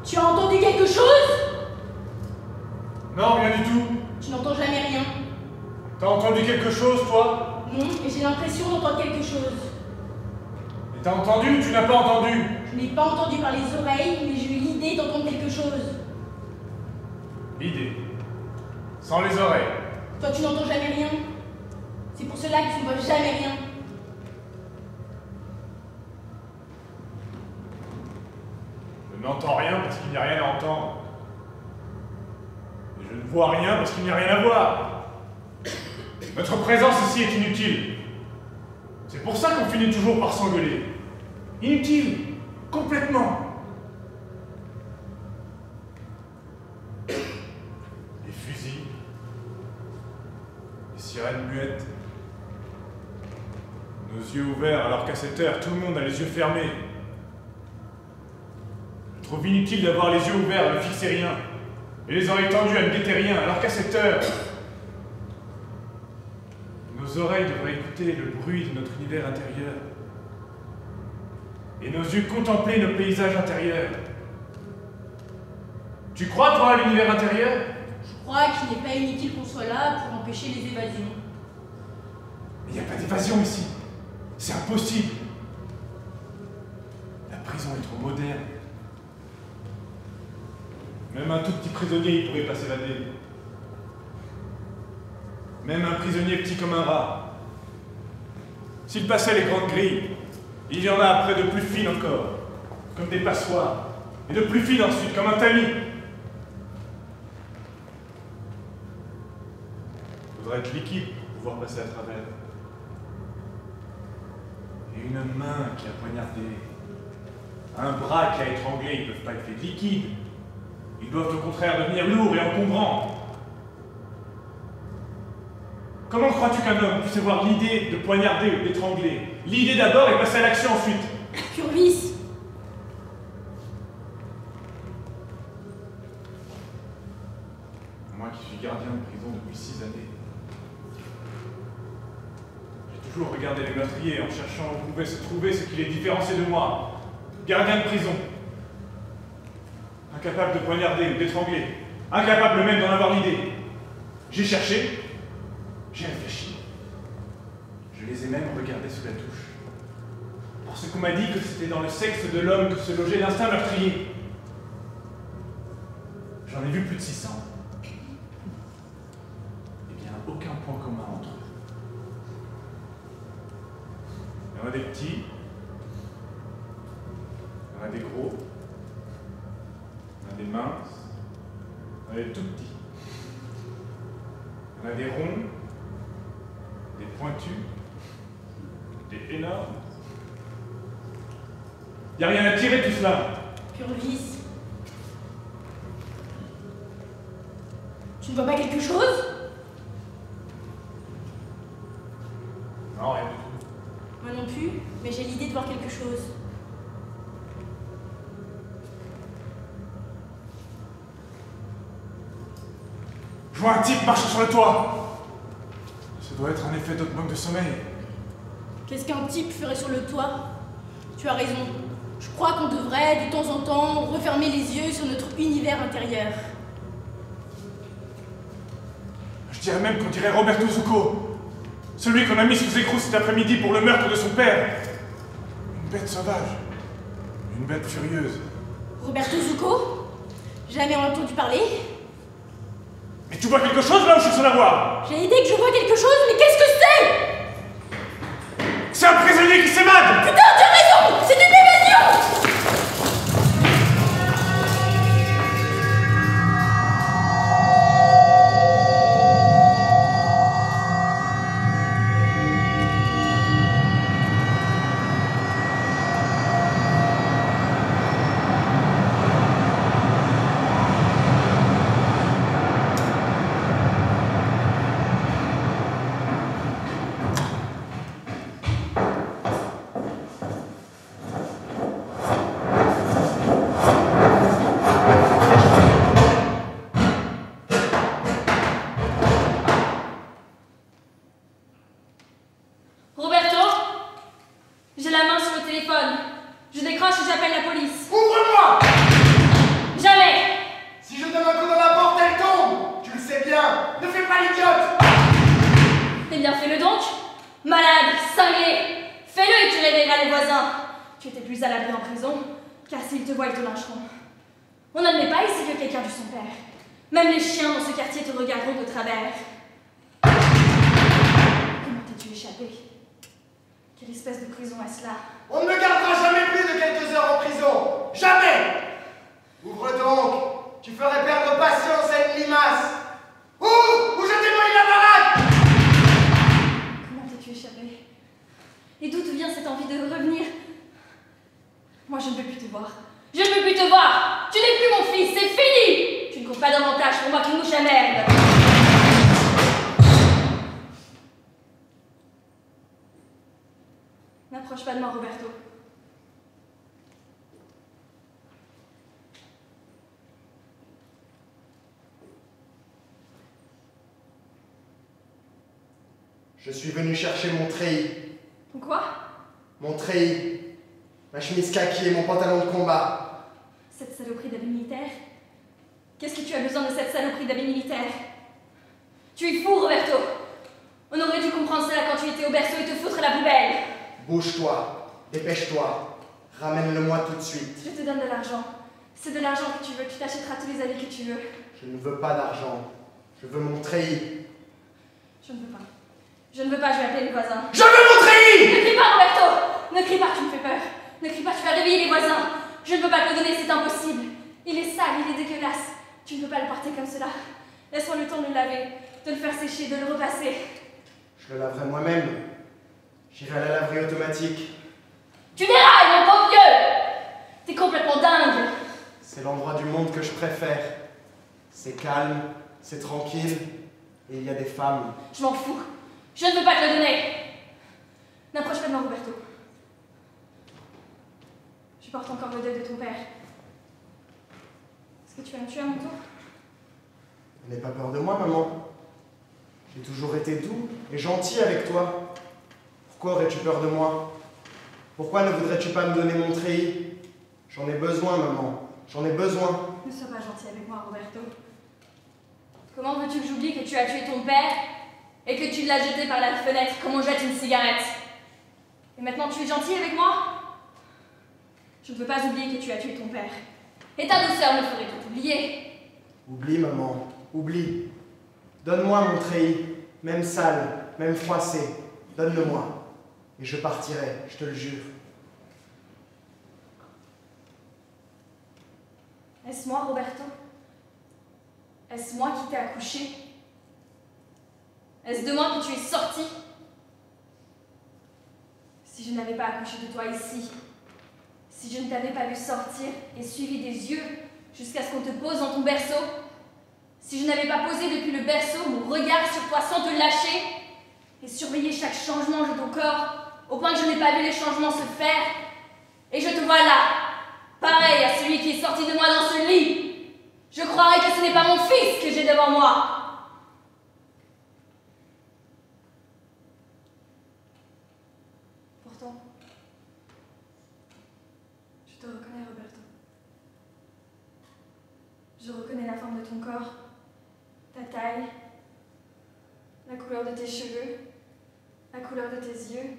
Tu as entendu quelque chose? Non, rien du tout. Tu n'entends jamais rien. T'as entendu quelque chose, toi? Non, et j'ai l'impression d'entendre quelque chose. Et t'as entendu ou tu n'as pas entendu? Je n'ai pas entendu par les oreilles, mais j'ai eu l'idée d'entendre quelque chose. L'idée. Sans les oreilles. Toi, tu n'entends jamais rien. C'est pour cela que tu ne vois jamais rien. Je n'entends rien parce qu'il n'y a rien à entendre. Et je ne vois rien parce qu'il n'y a rien à voir. Notre présence ici est inutile. C'est pour ça qu'on finit toujours par s'engueuler. Inutile. Complètement. Les fusils. Les sirènes muettes. Nos yeux ouverts alors qu'à cette heure, tout le monde a les yeux fermés. Je trouve inutile d'avoir les yeux ouverts à ne fixer rien, et les oreilles tendues à ne guetter rien, alors qu'à cette heure, nos oreilles devraient écouter le bruit de notre univers intérieur, et nos yeux contempler nos paysages intérieurs. Tu crois, toi, à l'univers intérieur? Je crois qu'il n'est pas inutile qu'on soit là pour empêcher les évasions. Mais il n'y a pas d'évasion ici. C'est impossible. La prison est trop moderne. Même un tout petit prisonnier, il pourrait pas s'évader. Même un prisonnier petit comme un rat. S'il passait les grandes grilles, il y en a après de plus fines encore, comme des passoires, et de plus fines ensuite, comme un tamis. Il faudrait être liquide pour pouvoir passer à travers. Et une main qui a poignardé, un bras qui a étranglé, ils ne peuvent pas être faits de liquide. Ils doivent au contraire devenir lourds et encombrants. Comment crois-tu qu'un homme puisse avoir l'idée de poignarder ou d'étrangler? L'idée d'abord et passer à l'action ensuite. Purvis! Moi qui suis gardien de prison depuis 6 années, j'ai toujours regardé les meurtriers en cherchant où pouvait se trouver ce qui les différenciait de moi. Gardien de prison. Incapable de poignarder ou d'étrangler. Incapable même d'en avoir l'idée. J'ai cherché. J'ai réfléchi. Je les ai même regardés sous la touche. Parce qu'on m'a dit que c'était dans le sexe de l'homme que se logeait l'instinct meurtrier. J'en ai vu plus de 600. Eh bien, aucun point commun entre eux. Il y en a des petits. Il y en a des gros. Il y en a des minces. Il y en a des tout petits. Il y en a des ronds. Des pointus, des énormes. Il n'y a rien à tirer de tout cela. Purvis. Tu ne vois pas quelque chose? Non, rien du tout. Moi non plus, mais j'ai l'idée de voir quelque chose. Je vois un type marcher sur le toit. Ça doit être un effet d'autre manque de sommeil. Qu'est-ce qu'un type ferait sur le toit? Tu as raison. Je crois qu'on devrait, de temps en temps, refermer les yeux sur notre univers intérieur. Je dirais même qu'on dirait Roberto Zucco. Celui qu'on a mis sous écrou cet après-midi pour le meurtre de son père. Une bête sauvage. Une bête furieuse. Roberto Zucco? Jamais entendu parler? Mais tu vois quelque chose là où je suis sans la voir? J'ai l'idée que je vois quelque chose, mais qu'est-ce que c'est? C'est un prisonnier qui s'évade! Putain, tu as raison! C'est une évasion! J'ai la main sur le téléphone. Je décroche et j'appelle la police. Ouvre-moi! rien. Ne fais pas l'idiote. Eh bien, fais-le donc. Malade, cinglé. Fais-le et tu réveilleras les voisins. Tu étais plus à l'abri en prison, car s'ils te voient, ils te lyncheront. On n'admet pas ici que quelqu'un tue son père. Même les chiens dans ce quartier te regarderont de travers. Comment t'as-tu échappé? Quelle espèce de prison est-ce là? On ne me gardera jamais plus de quelques heures en prison. Jamais. Ouvre donc. Tu ferais perdre patience à une limace. Ouvre ou je démolis la baraque. Comment t'as-tu échappé? Et d'où te vient cette envie de revenir? Moi, je ne veux plus te voir. Je ne veux plus te voir. Tu n'es plus mon fils, c'est fini. Tu ne comptes pas davantage pour moi qu'une mouche à merde. N'approche pas de moi, Roberto. Je suis venu chercher mon treillis. Quoi? Mon treillis. Ma chemise kaki et mon pantalon de combat. Cette saloperie d'habit militaire? Qu'est-ce que tu as besoin de cette saloperie d'habit militaire? Tu es fou, Roberto. On aurait dû comprendre cela quand tu étais au berceau et te foutre à la poubelle. Bouge-toi. Dépêche-toi. Ramène-le-moi tout de suite. Je te donne de l'argent. C'est de l'argent que tu veux. Tu t'achèteras tous les habits que tu veux. Je ne veux pas d'argent. Je veux mon treillis. Je ne veux pas. Je ne veux pas, je vais appeler les voisins. Je veux mon treillis! Ne crie pas, Roberto! Ne crie pas, tu me fais peur. Ne crie pas, tu vas réveiller les voisins. Je ne peux pas te le donner, c'est impossible. Il est sale, il est dégueulasse. Tu ne peux pas le porter comme cela. Laisse-moi le temps de le laver, de le faire sécher, de le repasser. Je le laverai moi-même. J'irai à la laverie automatique. Tu dérailles, mon pauvre vieux! T'es complètement dingue. C'est l'endroit du monde que je préfère. C'est calme, c'est tranquille, et il y a des femmes. Je m'en fous. Je ne veux pas te le donner. N'approche pas de moi, Roberto. Je porte encore le deuil de ton père. Est-ce que tu vas me tuer à mon tour? N'aie pas peur de moi, maman. J'ai toujours été doux et gentil avec toi. Pourquoi aurais-tu peur de moi? Pourquoi ne voudrais-tu pas me donner mon treillis? J'en ai besoin, maman. J'en ai besoin. Ne sois pas gentil avec moi, Roberto. Comment veux-tu que j'oublie que tu as tué ton père et que tu l'as jeté par la fenêtre comme on jette une cigarette? Et maintenant tu es gentil avec moi? Je ne veux pas oublier que tu as tué ton père. Et ta douceur me ferait tout oublier. Oublie, maman. Oublie. Donne-moi mon treillis. Même sale, même froissé. Donne-le-moi. Et je partirai, je te le jure. Est-ce moi, Roberto? Est-ce moi qui t'ai accouché? Est-ce de moi que tu es sorti? Si je n'avais pas accouché de toi ici, si je ne t'avais pas vu sortir et suivi des yeux jusqu'à ce qu'on te pose dans ton berceau, si je n'avais pas posé depuis le berceau mon regard sur toi sans te lâcher et surveiller chaque changement de ton corps, au point que je n'ai pas vu les changements se faire, et je te vois là, pareil à celui qui est sorti de moi dans ce lit, je croirais que ce n'est pas mon fils que j'ai devant moi. Pourtant, je te reconnais, Roberto. Je reconnais la forme de ton corps, ta taille, la couleur de tes cheveux, la couleur de tes yeux,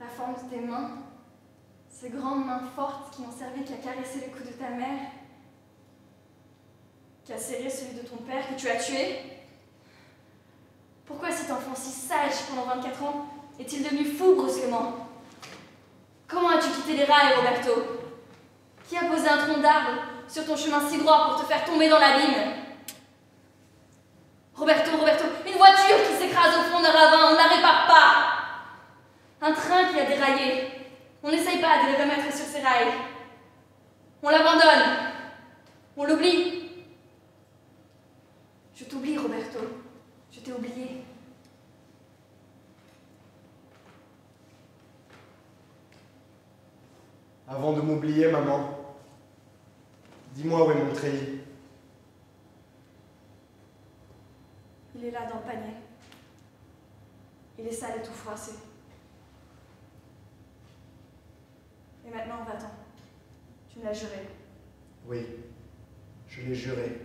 la forme de tes mains, ces grandes mains fortes qui n'ont servi qu'à caresser le cou de ta mère, qui a serré celui de ton père que tu as tué. Pourquoi cet enfant si sage pendant 24 ans est-il devenu fou brusquement? Comment as-tu quitté les rails, Roberto? Qui a posé un tronc d'arbre sur ton chemin si droit pour te faire tomber dans l'abîme? Roberto, une voiture qui s'écrase au fond d'un ravin, on ne la répare pas. Un train qui a déraillé, on n'essaye pas de le remettre sur ses rails. On l'abandonne, on l'oublie. Je t'oublie, Roberto, je t'ai oublié. Avant de m'oublier, maman, dis-moi où est mon treillis. Il est là dans le panier. Il est sale et tout froissé. Et maintenant, va-t'en. Tu me l'as juré. Oui, je l'ai juré.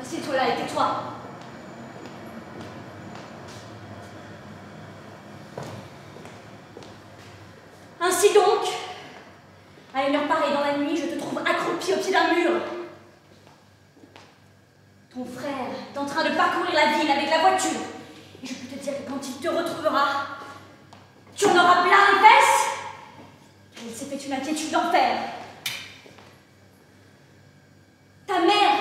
Assieds-toi là et tais-toi. Ainsi donc, à une heure pareille dans la nuit, je te trouve accroupi au pied d'un mur. Ton frère est en train de parcourir la ville avec la voiture. Et je peux te dire que quand il te retrouvera, tu en auras plein les fesses. Car il s'est fait une inquiétude d'enfer. Ta mère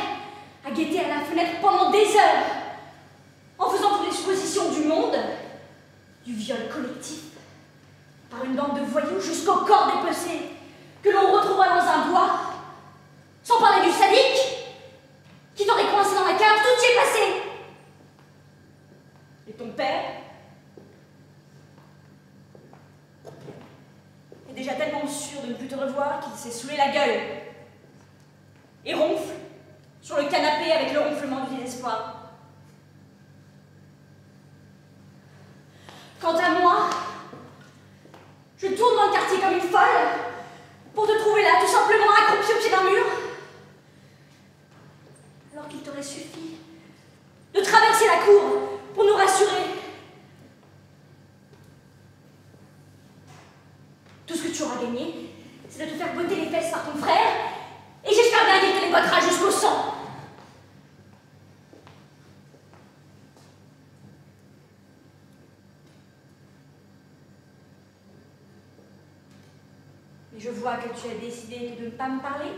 a guetté à la fenêtre pendant des heures, en faisant toutes les suppositions du monde, du viol collectif, par une bande de voyous jusqu'au corps dépecé, que l'on retrouvera dans un bois, sans parler du sadique, qui t'aurait coincé dans la cave, tout y est passé. Et ton père est déjà tellement sûr de ne plus te revoir qu'il s'est saoulé la gueule et ronfle sur le canapé avec le ronflement du désespoir. Quant à moi, je tourne dans le quartier comme une folle pour te trouver là, tout simplement accroupi au pied d'un mur, alors qu'il t'aurait suffi de traverser la cour pour nous rassurer. Tout ce que tu auras gagné, c'est de te faire botter les fesses par ton frère, et j'espère bien qu'il te les bottera jusqu'au sang. Mais je vois que tu as décidé de ne pas me parler.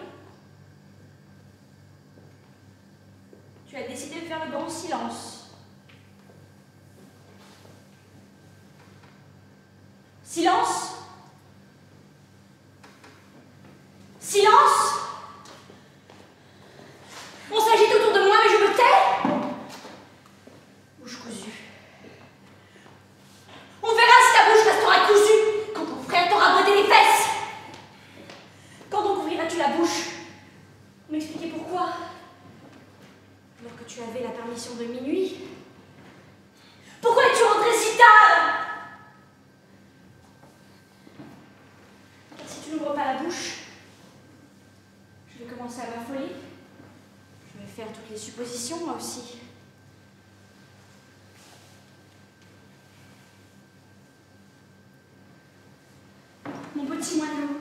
Tu as décidé de faire le grand silence. Silence? Silence? On s'agite autour de moi, mais je me tais. Bouche cousue. On verra si ta bouche restera cousue quand ton frère t'aura botté les fesses. Quand donc ouvriras-tu la bouche pour m'expliquer pourquoi, alors que tu avais la permission de minuit? Pourquoi es-tu rentré si tard? Car si tu n'ouvres pas la bouche, je vais commencer à m'affoler. Je vais faire toutes les suppositions, moi aussi. Mon petit moineau,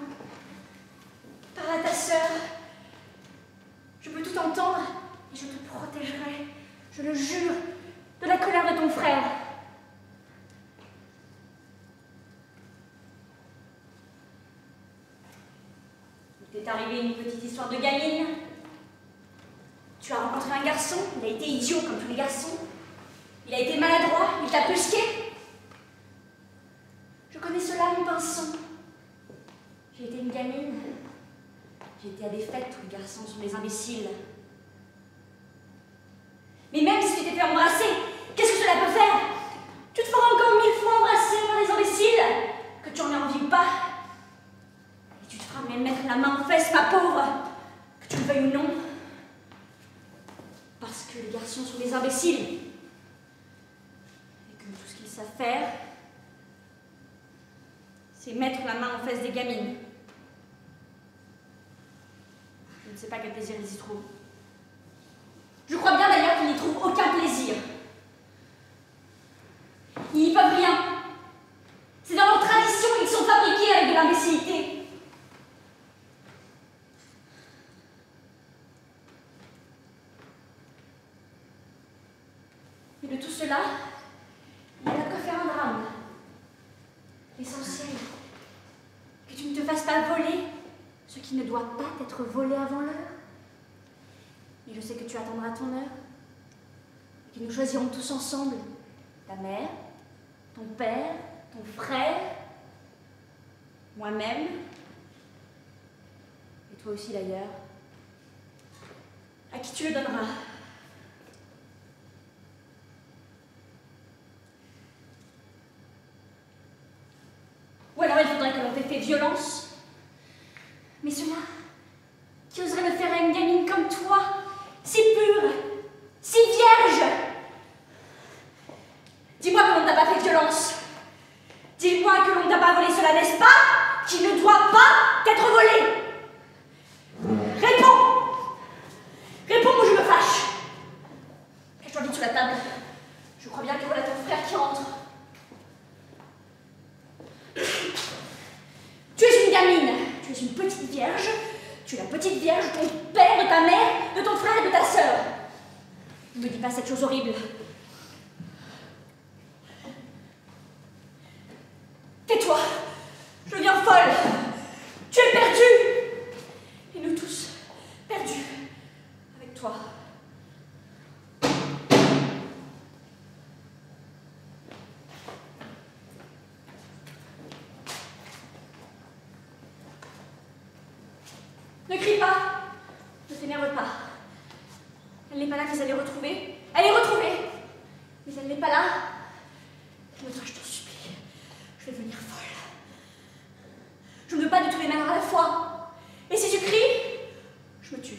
parle à ta sœur. Je peux tout entendre et je te protégerai, je le jure, de la colère de ton frère. Il t'est arrivé une petite histoire de gamine. Tu as rencontré un garçon, il a été idiot comme tous les garçons. Il a été maladroit, il t'a brusqué. Je connais cela, mon pinson. J'ai été une gamine. J'ai été à des fêtes où les garçons sont des imbéciles. Mais même si tu t'es fait embrasser, qu'est-ce que cela peut faire? Tu te feras encore 1000 fois embrasser par des imbéciles, que tu en aies envie ou pas. Et tu te feras même mettre la main aux fesses, ma pauvre, que tu le veuilles ou non. Parce que les garçons sont des imbéciles. Et que tout ce qu'ils savent faire, c'est mettre la main aux fesses des gamines. Je ne sais pas quel plaisir ils y trouvent. Je crois bien d'ailleurs qu'ils n'y trouvent aucun plaisir. Ils n'y peuvent rien. C'est dans leur tradition, ils sont fabriqués avec de l'imbécilité. Mais de tout cela, il y a là de quoi faire un drame. L'essentiel, que tu ne te fasses pas voler ce qui ne doit pas être volé avant l'heure. Mais je sais que tu attendras ton heure, et que nous choisirons tous ensemble ta mère, ton père, ton frère, moi-même, et toi aussi d'ailleurs, à qui tu le donneras. Ou alors il faudrait que l'on t'ait fait violence. Mais cela, qui oserait le faire à une gamine comme toi, si pure, si vierge? Dis-moi que l'on ne t'a pas fait violence. Dis-moi que l'on ne t'a pas volé cela, n'est-ce pas? Qui ne doit pas t'être volé. Réponds! Réponds ou je me fâche. frère et de ta sœur. Ne me dis pas cette chose horrible. Tais-toi, je deviens folle. Tu es perdu. Et nous tous, perdus avec toi. Ne crie pas, ne t'énerve pas. Elle n'est pas là, mais elle est retrouvée. Elle est retrouvée. Mais elle n'est pas là. Moi, je t'en supplie, je vais devenir folle. Je ne veux pas de tous les malheurs à la fois. Et si tu cries, je me tue.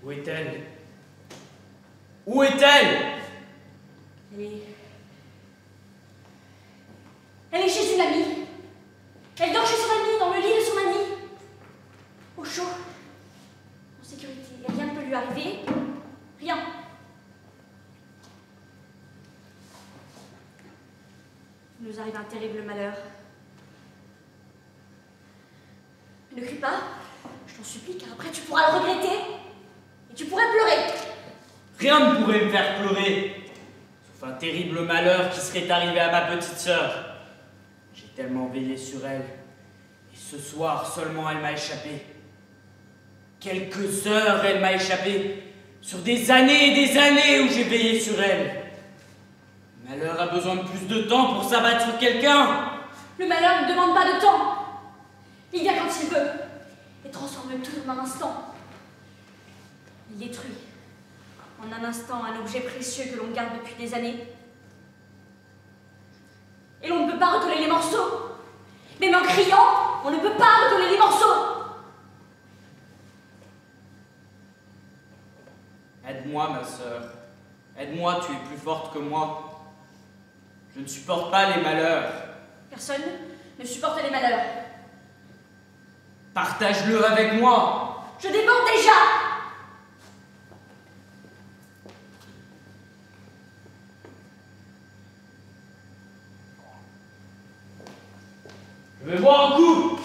Où est-elle? Où est-elle? Elle est chez une amie. Elle dort chez son amie, dans le lit de son amie. Au chaud. En sécurité. Et rien ne peut lui arriver. Rien. Il nous arrive un terrible malheur. Ne crie pas, je t'en supplie, car après tu pourras le regretter. Et tu pourrais pleurer. Rien ne pourrait me faire pleurer, sauf un terrible malheur qui serait arrivé à ma petite sœur. J'ai tellement veillé sur elle, et ce soir seulement elle m'a échappé. Quelques heures elle m'a échappé, sur des années et des années où j'ai veillé sur elle. Le malheur a besoin de plus de temps pour s'abattre sur quelqu'un. Le malheur ne demande pas de temps. Il vient quand il veut, et transforme tout en un instant. Il détruit, en un instant, un objet précieux que l'on garde depuis des années. Et l'on ne peut pas recoller les morceaux. Même en criant, on ne peut pas recoller les morceaux. Aide-moi, ma sœur. Aide-moi, tu es plus forte que moi. Je ne supporte pas les malheurs. Personne ne supporte les malheurs. Partage-le avec moi. Je déborde déjà. Je vais boire un coup.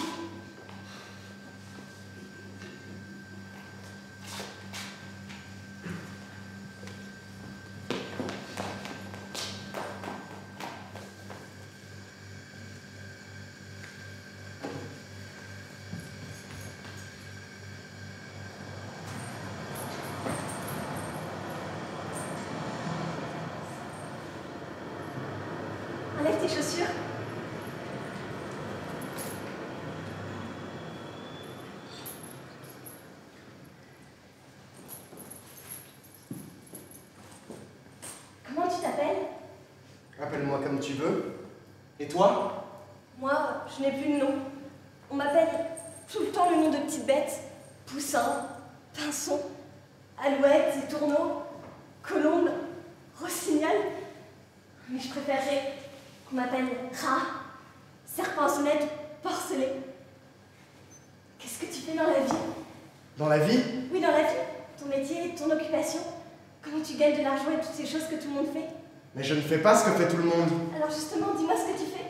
Enlève tes chaussures. Comment tu t'appelles? Appelle-moi comme tu veux. Et toi? Moi, je n'ai plus de nom. On m'appelle tout le temps le nom de petites bêtes. Poussin, pinson, alouette et tourneau, colombe, rossignol. Mais je préférerais qu'on m'appelle rat, serpent à sonnette, porcelet. Qu'est-ce que tu fais dans la vie? Dans la vie? Oui, dans la vie. Ton métier, ton occupation. Comment tu gagnes de l'argent et toutes ces choses que tout le monde fait. Mais je ne fais pas ce que fait tout le monde. Alors justement, dis-moi ce que tu fais.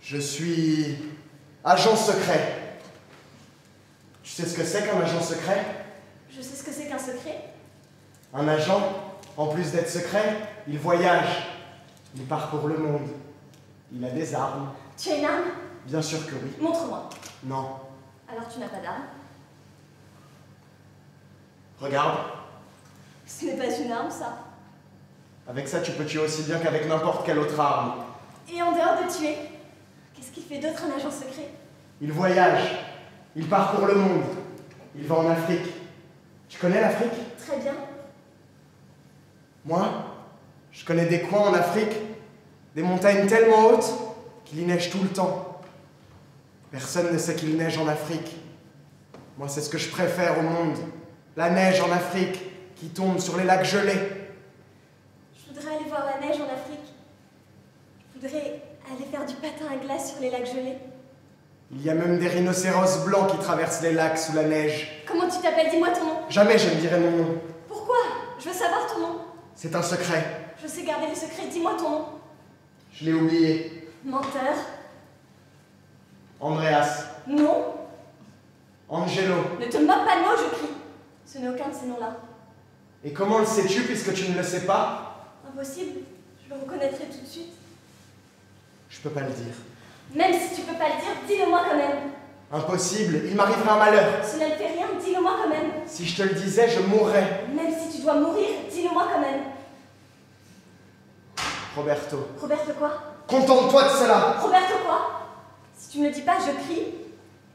Je suis agent secret. Tu sais ce que c'est qu'un agent secret? Je sais ce que c'est qu'un secret. Un agent, en plus d'être secret, il voyage. Il parcourt le monde. Il a des armes. Tu as une arme? Bien sûr que oui. Montre-moi. Non. Alors tu n'as pas d'arme. Regarde. Ce n'est pas une arme, ça. Avec ça, tu peux tuer aussi bien qu'avec n'importe quelle autre arme. Et en dehors de tuer, qu'est-ce qu'il fait d'autre un agent secret? Il voyage. Il parcourt le monde. Il va en Afrique. Tu connais l'Afrique? Très bien. Moi, je connais des coins en Afrique, des montagnes tellement hautes qu'il y neige tout le temps. Personne ne sait qu'il neige en Afrique. Moi, c'est ce que je préfère au monde. La neige en Afrique qui tombe sur les lacs gelés. Je voudrais aller voir la neige en Afrique. Je voudrais aller faire du patin à glace sur les lacs gelés. Il y a même des rhinocéros blancs qui traversent les lacs sous la neige. Comment tu t'appelles? Dis-moi ton nom. Jamais je ne dirai mon nom. Pourquoi? Je veux savoir ton nom. C'est un secret. Je sais garder les secrets. Dis-moi ton nom. Je l'ai oublié. Menteur. Andreas. Non. Angelo. Ne te moque pas de moi, je crie. Ce n'est aucun de ces noms-là. Et comment le sais-tu puisque tu ne le sais pas? Impossible, je le reconnaîtrai tout de suite. Je peux pas le dire. Même si tu peux pas le dire, dis-le-moi quand même. Impossible, il m'arrivera un malheur. Cela ne fait rien, dis-le-moi quand même. Si je te le disais, je mourrais. Même si tu dois mourir, dis-le-moi quand même. Roberto. Roberto quoi? Contente-toi de cela. Roberto quoi? Si tu me le dis pas, je crie.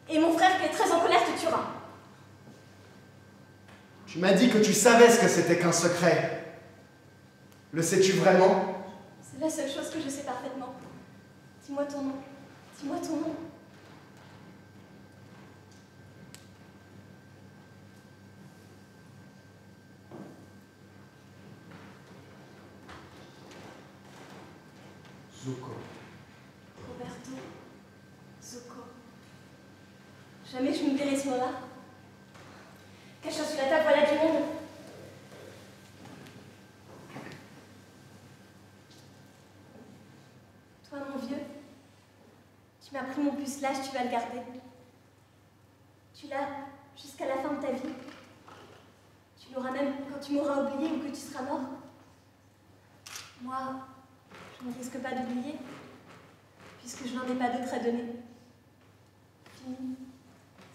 Et mon frère qui est très en colère te tuera. Tu m'as dit que tu savais ce que c'était qu'un secret. Le sais-tu vraiment? C'est la seule chose que je sais parfaitement. Dis-moi ton nom. Dis-moi ton nom. Zucco. Roberto. Zucco. Jamais je m'oublierai ce mot-là. Cache-toi sous la table, voilà du monde. Toi, mon vieux, tu m'as pris mon pucelage, tu vas le garder. Tu l'as jusqu'à la fin de ta vie. Tu l'auras même quand tu m'auras oublié ou que tu seras mort. Moi, je ne risque pas d'oublier, puisque je n'en ai pas d'autre à donner. Fini,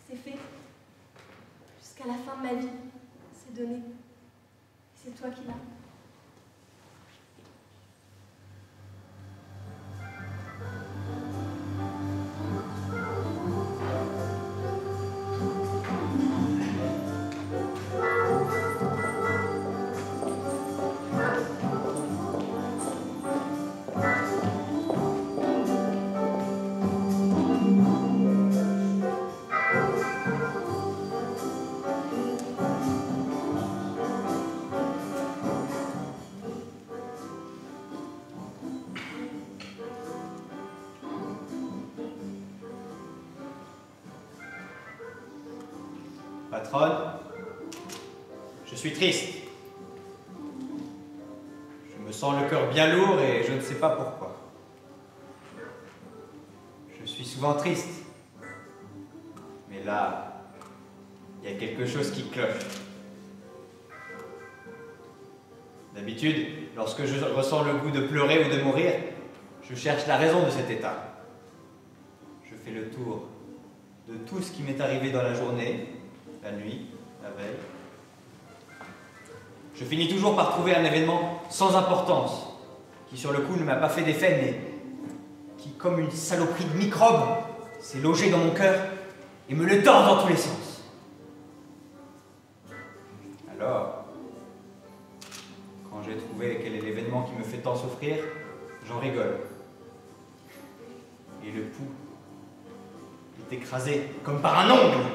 c'est fait. Jusqu'à la fin de ma vie, c'est donné. Et c'est toi qui l'as. Patronne, je suis triste. Je me sens le cœur bien lourd et je ne sais pas pourquoi. Je suis souvent triste. Mais là, il y a quelque chose qui cloche. D'habitude, lorsque je ressens le goût de pleurer ou de mourir, je cherche la raison de cet état. Je fais le tour de tout ce qui m'est arrivé dans la journée, la nuit, la veille. Je finis toujours par trouver un événement sans importance, qui sur le coup ne m'a pas fait d'effet, mais qui, comme une saloperie de microbe, s'est logé dans mon cœur et me le tord dans tous les sens. Alors, quand j'ai trouvé quel est l'événement qui me fait tant souffrir, j'en rigole. Et le pouls est écrasé comme par un ongle.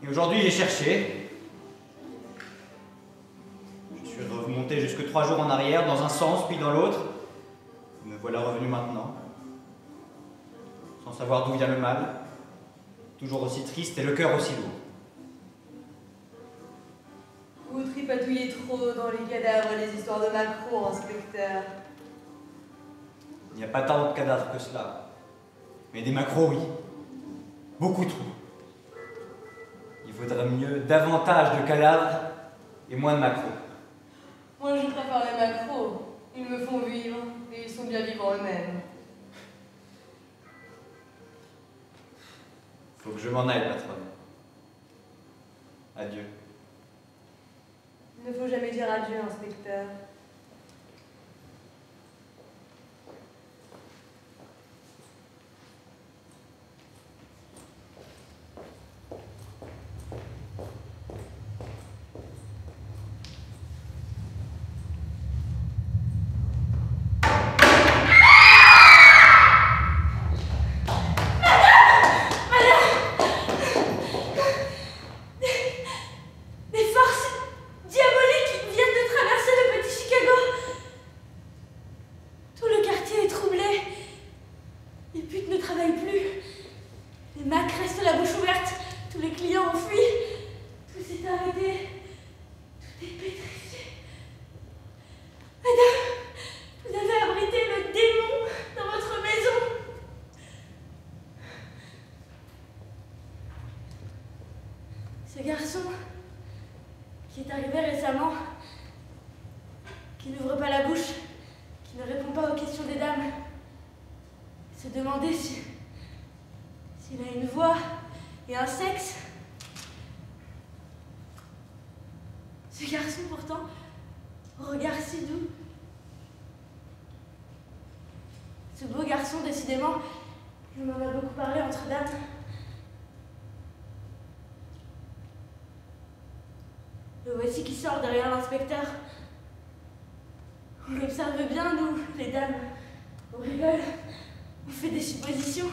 Et aujourd'hui, j'ai cherché. Je suis remonté jusque 3 jours en arrière, dans un sens, puis dans l'autre. Me voilà revenu maintenant. Sans savoir d'où vient le mal. Toujours aussi triste et le cœur aussi lourd. Vous tripatouillez trop dans les cadavres et les histoires de macro, inspecteur. Il n'y a pas tant de cadavres que cela. Mais des macros, oui. Beaucoup trop. Il vaudrait mieux davantage de cadavres et moins de macros. Moi, je préfère les macros. Ils me font vivre, et ils sont bien vivants eux-mêmes. Faut que je m'en aille, patronne. Adieu. Il ne faut jamais dire adieu, inspecteur. Des forces diaboliques viennent de traverser le petit travaille plus. Les Macs restent la bouche ouverte. Tous les clients ont fui. Tout s'est arrêté. Tout est pétrifié. Madame, vous avez abrité le démon dans votre maison. Ce garçon qui est arrivé récemment, qui n'ouvre pas la bouche, qui ne répond pas aux questions des dames, se demandait s'il a une voix et un sexe. Ce garçon pourtant, au regard si doux, ce beau garçon décidément, il m'en a beaucoup parlé entre dames. Le voici qui sort derrière l'inspecteur. On l'observe bien, nous, les dames. On rigole, on fait des suppositions.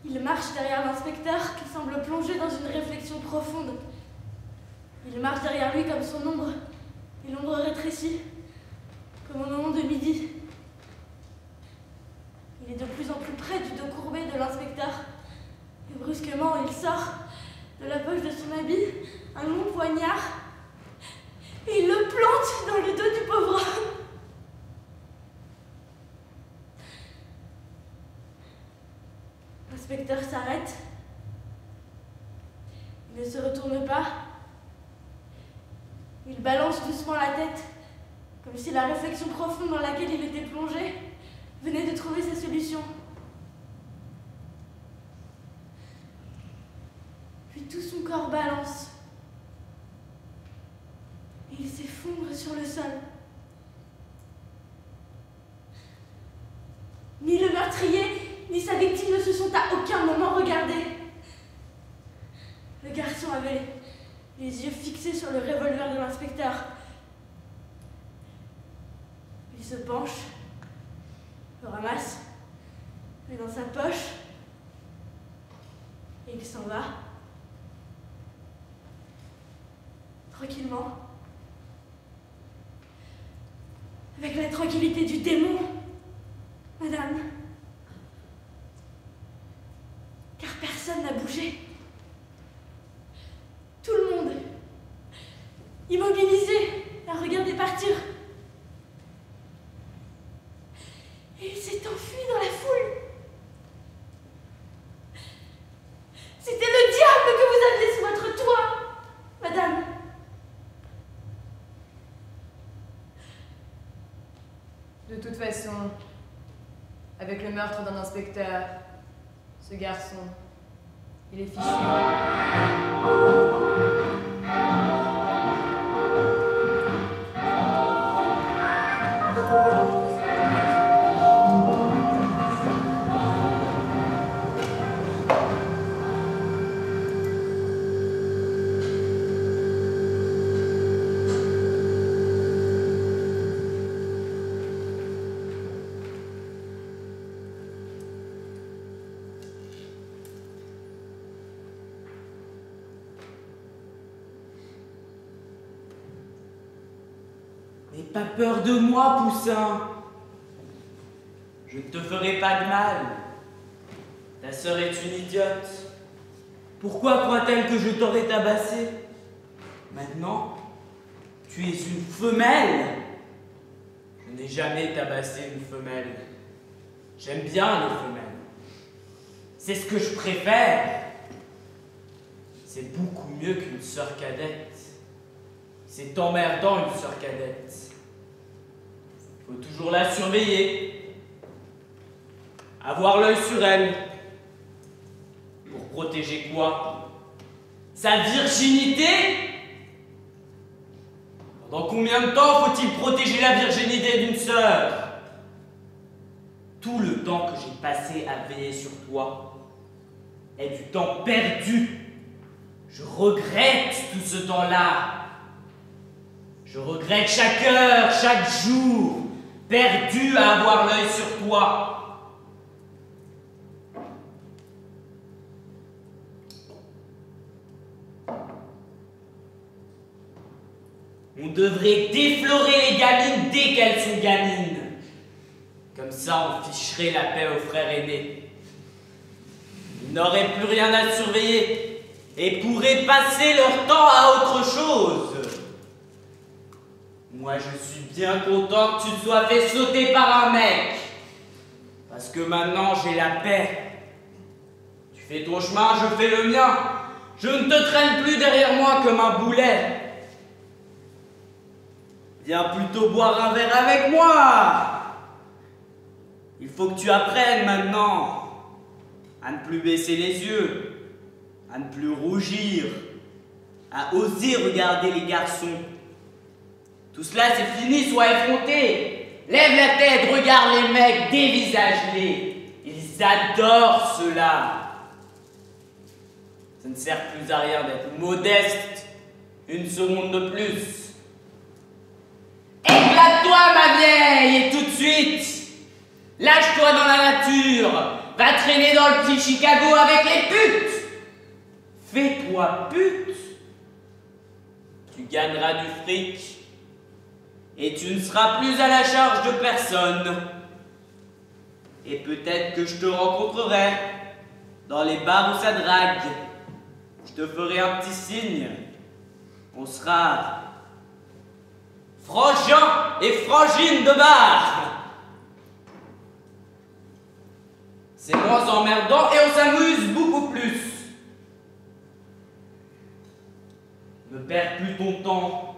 Il marche derrière l'inspecteur qui semble plongé dans une réflexion profonde. Il marche derrière lui comme son ombre, et l'ombre rétrécit, comme au moment de midi. Il est de plus en plus près du dos courbé de l'inspecteur. Et brusquement, il sort de la poche de son habit un long poignard et il le plante dans le dos du pauvre homme. L'inspecteur s'arrête. Il ne se retourne pas. Il balance doucement la tête, comme si la réflexion profonde dans laquelle il était plongé venait de trouver sa solution. Puis tout son corps balance. Et il s'effondre sur le sol. Ni le meurtrier, ni sa victime ne se sont à aucun moment regardés. Le garçon avait les yeux fixés sur le revolver de l'inspecteur. Il se penche, le ramasse, met dans sa poche, et il s'en va. Tranquillement. Avec la tranquillité du démon, madame. Car personne n'a bougé. Tout le monde, immobilisé, a regardé partir. Et il s'est enfui dans la foule. C'était le diable que vous aviez sous votre toit, madame. De toute façon, avec le meurtre d'un inspecteur, ce garçon, il est fichu. N'aie pas peur de moi, Poussin. Je ne te ferai pas de mal. Ta sœur est une idiote. Pourquoi croit-elle que je t'aurais tabassé? Maintenant, tu es une femelle. Je n'ai jamais tabassé une femelle. J'aime bien les femelles. C'est ce que je préfère. C'est beaucoup mieux qu'une sœur cadette. C'est emmerdant une sœur cadette. Faut toujours la surveiller. Avoir l'œil sur elle. Pour protéger quoi? Sa virginité? Pendant combien de temps faut-il protéger la virginité d'une sœur? Tout le temps que j'ai passé à veiller sur toi est du temps perdu. Je regrette tout ce temps-là. Je regrette chaque heure, chaque jour, perdu à avoir l'œil sur toi. On devrait déflorer les gamines dès qu'elles sont gamines. Comme ça, on ficherait la paix aux frères aînés. Ils n'auraient plus rien à surveiller et pourraient passer leur temps à autre chose. Moi, je suis bien content que tu te sois fait sauter par un mec. Parce que maintenant, j'ai la paix. Tu fais ton chemin, je fais le mien. Je ne te traîne plus derrière moi comme un boulet. Viens plutôt boire un verre avec moi. Il faut que tu apprennes maintenant à ne plus baisser les yeux, à ne plus rougir, à oser regarder les garçons. Tout cela c'est fini, sois effronté. Lève la tête, regarde les mecs, dévisage-les. Ils adorent cela. Ça ne sert plus à rien d'être modeste une seconde de plus. Éclate-toi, ma vieille, et tout de suite, lâche-toi dans la nature, va traîner dans le petit Chicago avec les putes. Fais-toi pute, tu gagneras du fric, et tu ne seras plus à la charge de personne. Et peut-être que je te rencontrerai dans les bars où ça drague. Je te ferai un petit signe, on sera frangin et frangine de bar. C'est moins emmerdant et on s'amuse beaucoup plus. Ne perds plus ton temps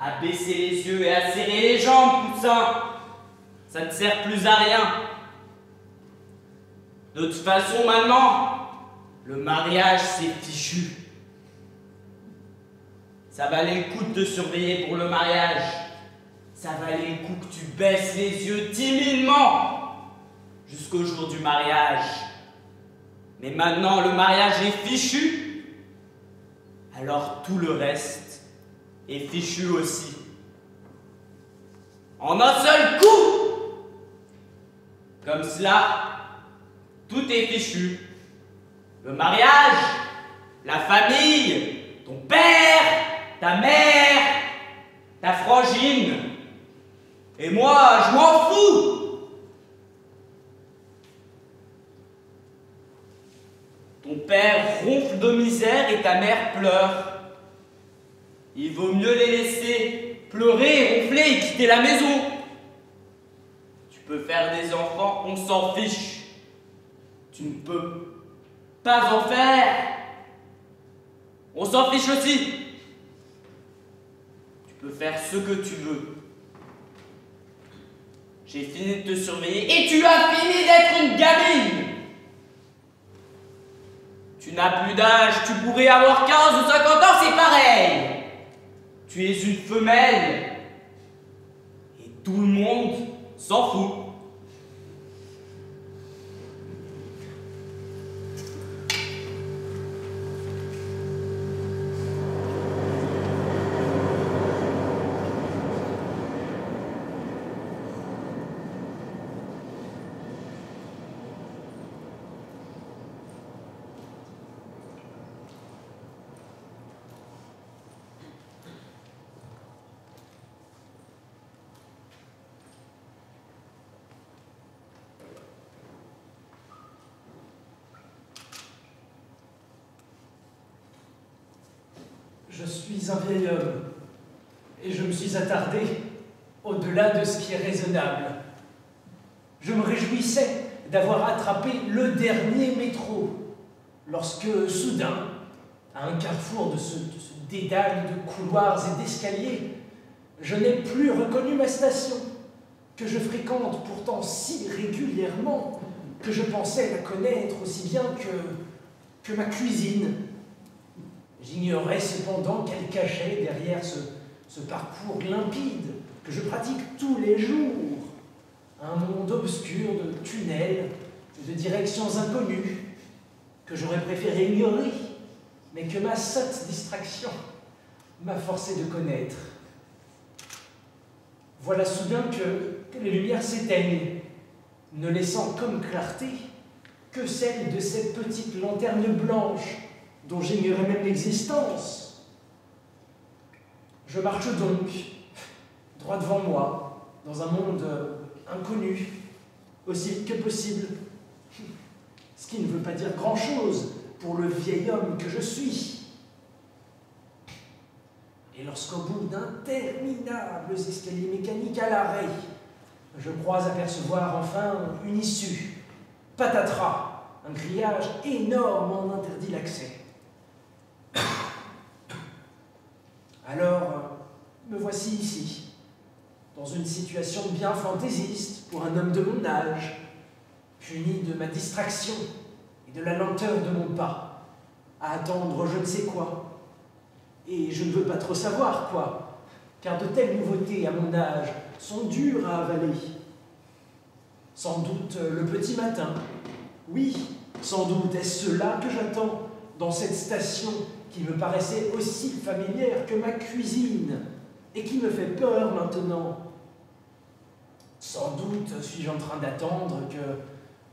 à baisser les yeux et à serrer les jambes, poussin. Ça ne sert plus à rien. De toute façon, maintenant, le mariage, c'est fichu. Ça valait le coup de te surveiller pour le mariage. Ça valait le coup que tu baisses les yeux timidement jusqu'au jour du mariage. Mais maintenant, le mariage est fichu. Alors tout le reste est fichu aussi. En un seul coup. Comme cela, tout est fichu. Le mariage, la famille, ton père, ta mère, ta frangine. Et moi, je m'en fous. Ton père ronfle de misère et ta mère pleure. Il vaut mieux les laisser pleurer, ronfler et quitter la maison. Tu peux faire des enfants, on s'en fiche. Tu ne peux pas en faire. On s'en fiche aussi. Tu peux faire ce que tu veux. J'ai fini de te surveiller et tu as fini d'être une gamine. Tu n'as plus d'âge, tu pourrais avoir 15 ou 50 ans, c'est pareil. Tu es une femelle. Et tout le monde s'en fout. Je suis un vieil homme, et je me suis attardé au-delà de ce qui est raisonnable. Je me réjouissais d'avoir attrapé le dernier métro, lorsque, soudain, à un carrefour de ce dédale de couloirs et d'escaliers, je n'ai plus reconnu ma station, que je fréquente pourtant si régulièrement que je pensais la connaître aussi bien que ma cuisine. J'ignorais cependant qu'elle cachait derrière ce parcours limpide que je pratique tous les jours. Un monde obscur de tunnels, de directions inconnues, que j'aurais préféré ignorer, mais que ma sotte distraction m'a forcé de connaître. Voilà soudain que les lumières s'éteignent, ne laissant comme clarté que celle de cette petite lanterne blanche dont j'ignorais même l'existence. Je marche donc, droit devant moi, dans un monde inconnu, aussi vite que possible. Ce qui ne veut pas dire grand-chose pour le vieil homme que je suis. Et lorsqu'au bout d'interminables escaliers mécaniques à l'arrêt, je crois apercevoir enfin une issue. Patatras, un grillage énorme en interdit l'accès. Alors, me voici ici, dans une situation bien fantaisiste pour un homme de mon âge, puni de ma distraction et de la lenteur de mon pas, à attendre je ne sais quoi. Et je ne veux pas trop savoir quoi, car de telles nouveautés à mon âge sont dures à avaler. Sans doute le petit matin, oui, sans doute est-ce cela que j'attends dans cette station qui me paraissait aussi familière que ma cuisine et qui me fait peur maintenant. Sans doute suis-je en train d'attendre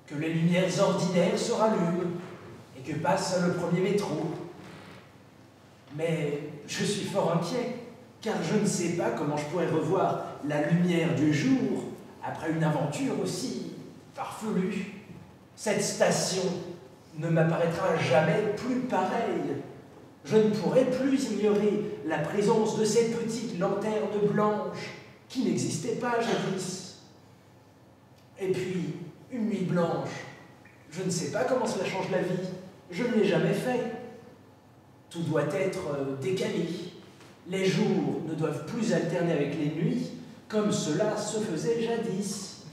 que les lumières ordinaires se rallument et que passe le premier métro. Mais je suis fort inquiet, car je ne sais pas comment je pourrais revoir la lumière du jour après une aventure aussi farfelue. Cette station ne m'apparaîtra jamais plus pareille. Je ne pourrai plus ignorer la présence de cette petite lanterne blanche qui n'existait pas jadis. Et puis, une nuit blanche, je ne sais pas comment cela change la vie, je ne l'ai jamais fait. Tout doit être décalé. Les jours ne doivent plus alterner avec les nuits, comme cela se faisait jadis.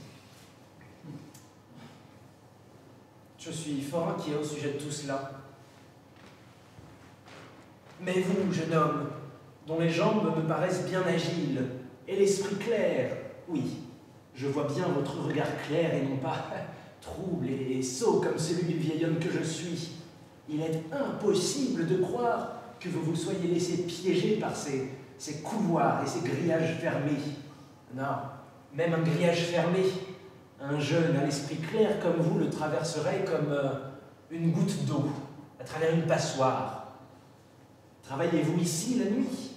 Je suis fort inquiet au sujet de tout cela. Mais vous, jeune homme, dont les jambes me paraissent bien agiles, et l'esprit clair, oui, je vois bien votre regard clair et non pas trouble et sot comme celui du vieil homme que je suis. Il est impossible de croire que vous vous soyez laissé piéger par ces couloirs et ces grillages fermés. Non, même un grillage fermé, un jeune à l'esprit clair comme vous le traverserait comme une goutte d'eau à travers une passoire. Travaillez-vous ici la nuit?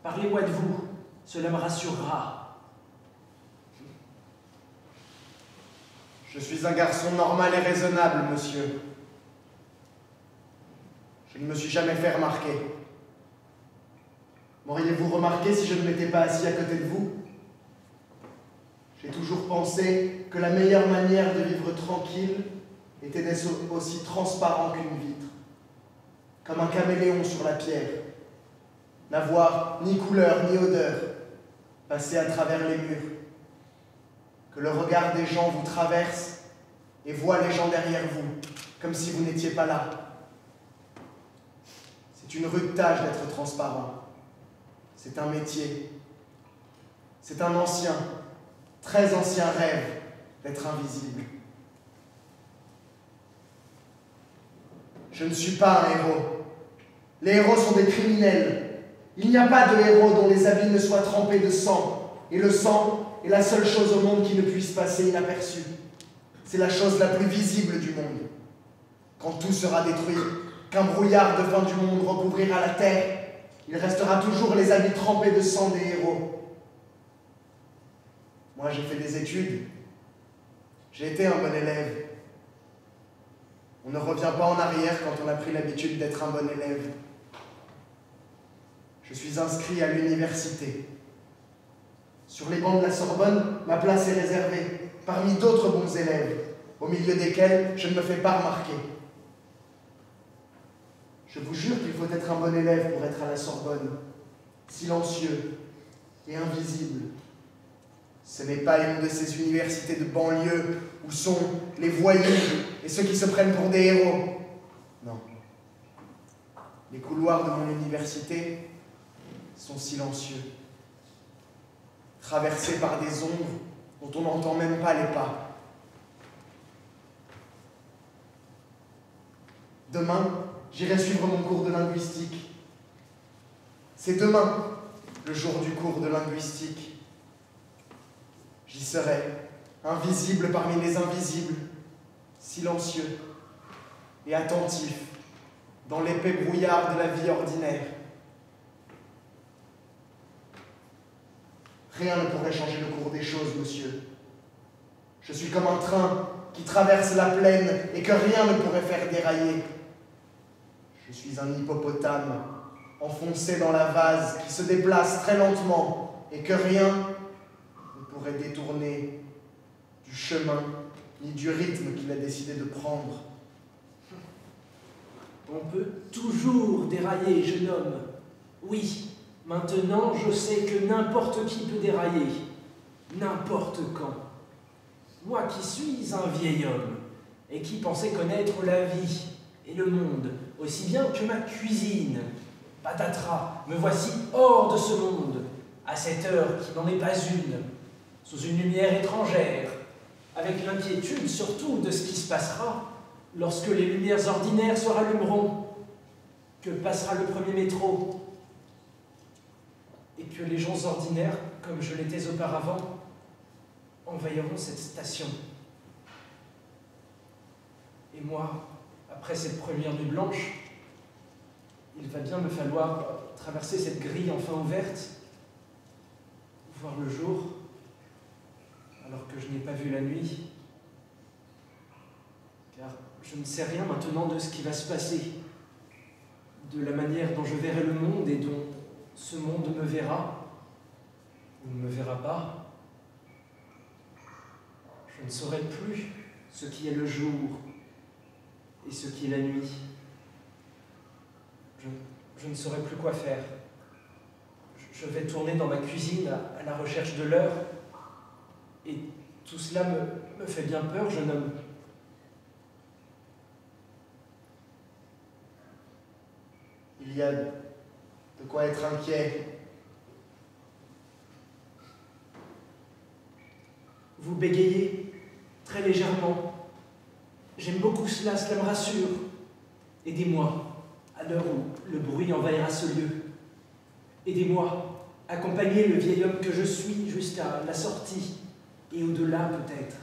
Parlez-moi de vous, cela me rassurera. Je suis un garçon normal et raisonnable, monsieur. Je ne me suis jamais fait remarquer. M'auriez-vous remarqué si je ne m'étais pas assis à côté de vous? J'ai toujours pensé que la meilleure manière de vivre tranquille était d'être aussi transparent qu'une vitre, comme un caméléon sur la pierre, n'avoir ni couleur ni odeur, passer à travers les murs, que le regard des gens vous traverse et voit les gens derrière vous, comme si vous n'étiez pas là. C'est une rude tâche d'être transparent. C'est un métier. C'est un ancien, très ancien rêve d'être invisible. Je ne suis pas un héros. Les héros sont des criminels. Il n'y a pas de héros dont les habits ne soient trempés de sang. Et le sang est la seule chose au monde qui ne puisse passer inaperçue. C'est la chose la plus visible du monde. Quand tout sera détruit, qu'un brouillard de fin du monde recouvrira la terre, il restera toujours les habits trempés de sang des héros. Moi, j'ai fait des études. J'ai été un bon élève. On ne revient pas en arrière quand on a pris l'habitude d'être un bon élève. Je suis inscrit à l'université. Sur les bancs de la Sorbonne, ma place est réservée, parmi d'autres bons élèves, au milieu desquels je ne me fais pas remarquer. Je vous jure qu'il faut être un bon élève pour être à la Sorbonne, silencieux et invisible. Ce n'est pas une de ces universités de banlieue où sont les voyous et ceux qui se prennent pour des héros. Non. Les couloirs de mon université sont silencieux, traversés par des ombres dont on n'entend même pas les pas. Demain, j'irai suivre mon cours de linguistique. C'est demain, le jour du cours de linguistique. J'y serai, invisible parmi les invisibles, silencieux et attentif dans l'épais brouillard de la vie ordinaire. Rien ne pourrait changer le cours des choses, monsieur. Je suis comme un train qui traverse la plaine et que rien ne pourrait faire dérailler. Je suis un hippopotame enfoncé dans la vase qui se déplace très lentement et que rien ne pourrait détourner du chemin ni du rythme qu'il a décidé de prendre. On peut toujours dérailler, jeune homme. Oui, maintenant je sais que n'importe qui peut dérailler, n'importe quand. Moi qui suis un vieil homme et qui pensais connaître la vie et le monde aussi bien que ma cuisine, patatras, me voici hors de ce monde, à cette heure qui n'en est pas une, sous une lumière étrangère, avec l'inquiétude surtout de ce qui se passera lorsque les lumières ordinaires se rallumeront, que passera le premier métro, et que les gens ordinaires, comme je l'étais auparavant, envahiront cette station. Et moi, après cette première nuit blanche, il va bien me falloir traverser cette grille enfin ouverte, voir le jour, alors que je n'ai pas vu la nuit, car je ne sais rien maintenant de ce qui va se passer, de la manière dont je verrai le monde et dont ce monde me verra, ou ne me verra pas. Je ne saurai plus ce qui est le jour et ce qui est la nuit. Je ne saurai plus quoi faire. Je vais tourner dans ma cuisine à la recherche de l'heure, et tout cela me fait bien peur, jeune homme. Il y a de quoi être inquiet. Vous bégayez très légèrement. J'aime beaucoup cela, cela me rassure. Aidez-moi, à l'heure où le bruit envahira ce lieu. Aidez-moi, accompagnez le vieil homme que je suis jusqu'à la sortie, et au-delà peut-être.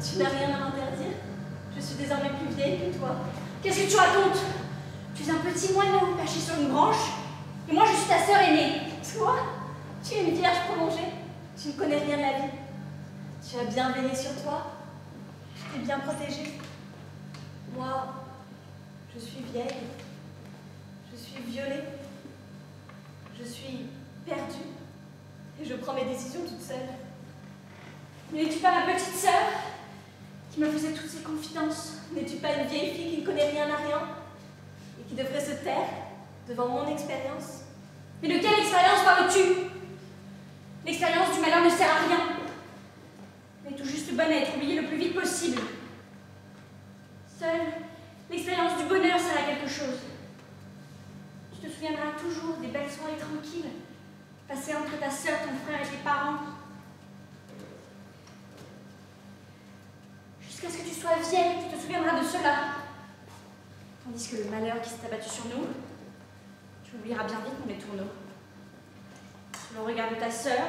Tu n'as rien à m'interdire. Je suis désormais plus vieille que toi. Qu'est-ce que tu racontes? Tu es un petit moineau caché sur une branche, et moi je suis ta sœur aînée. Toi, tu es une vierge prolongée. Tu ne connais rien de la vie. Tu as bien veillé sur toi. Je t'ai bien protégée. Moi, je suis vieille. Je suis violée. Je suis perdue. Et je prends mes décisions toute seule. N'es-tu pas ma petite sœur qui me faisait toutes ces confidences? N'es-tu pas une vieille fille qui ne connaît rien à rien et qui devrait se taire devant mon expérience? Mais de quelle expérience parles-tu? L'expérience du malheur ne sert à rien. Elle est tout juste bonne à être oubliée le plus vite possible. Seule l'expérience du bonheur sert à quelque chose. Tu te souviendras toujours des belles soirées tranquilles passées entre ta sœur, ton frère et tes parents. Jusqu'à ce que tu sois vieille, tu te souviendras de cela. Tandis que le malheur qui s'est abattu sur nous, tu oublieras bien vite mon étourneau. Sous le regard de ta sœur,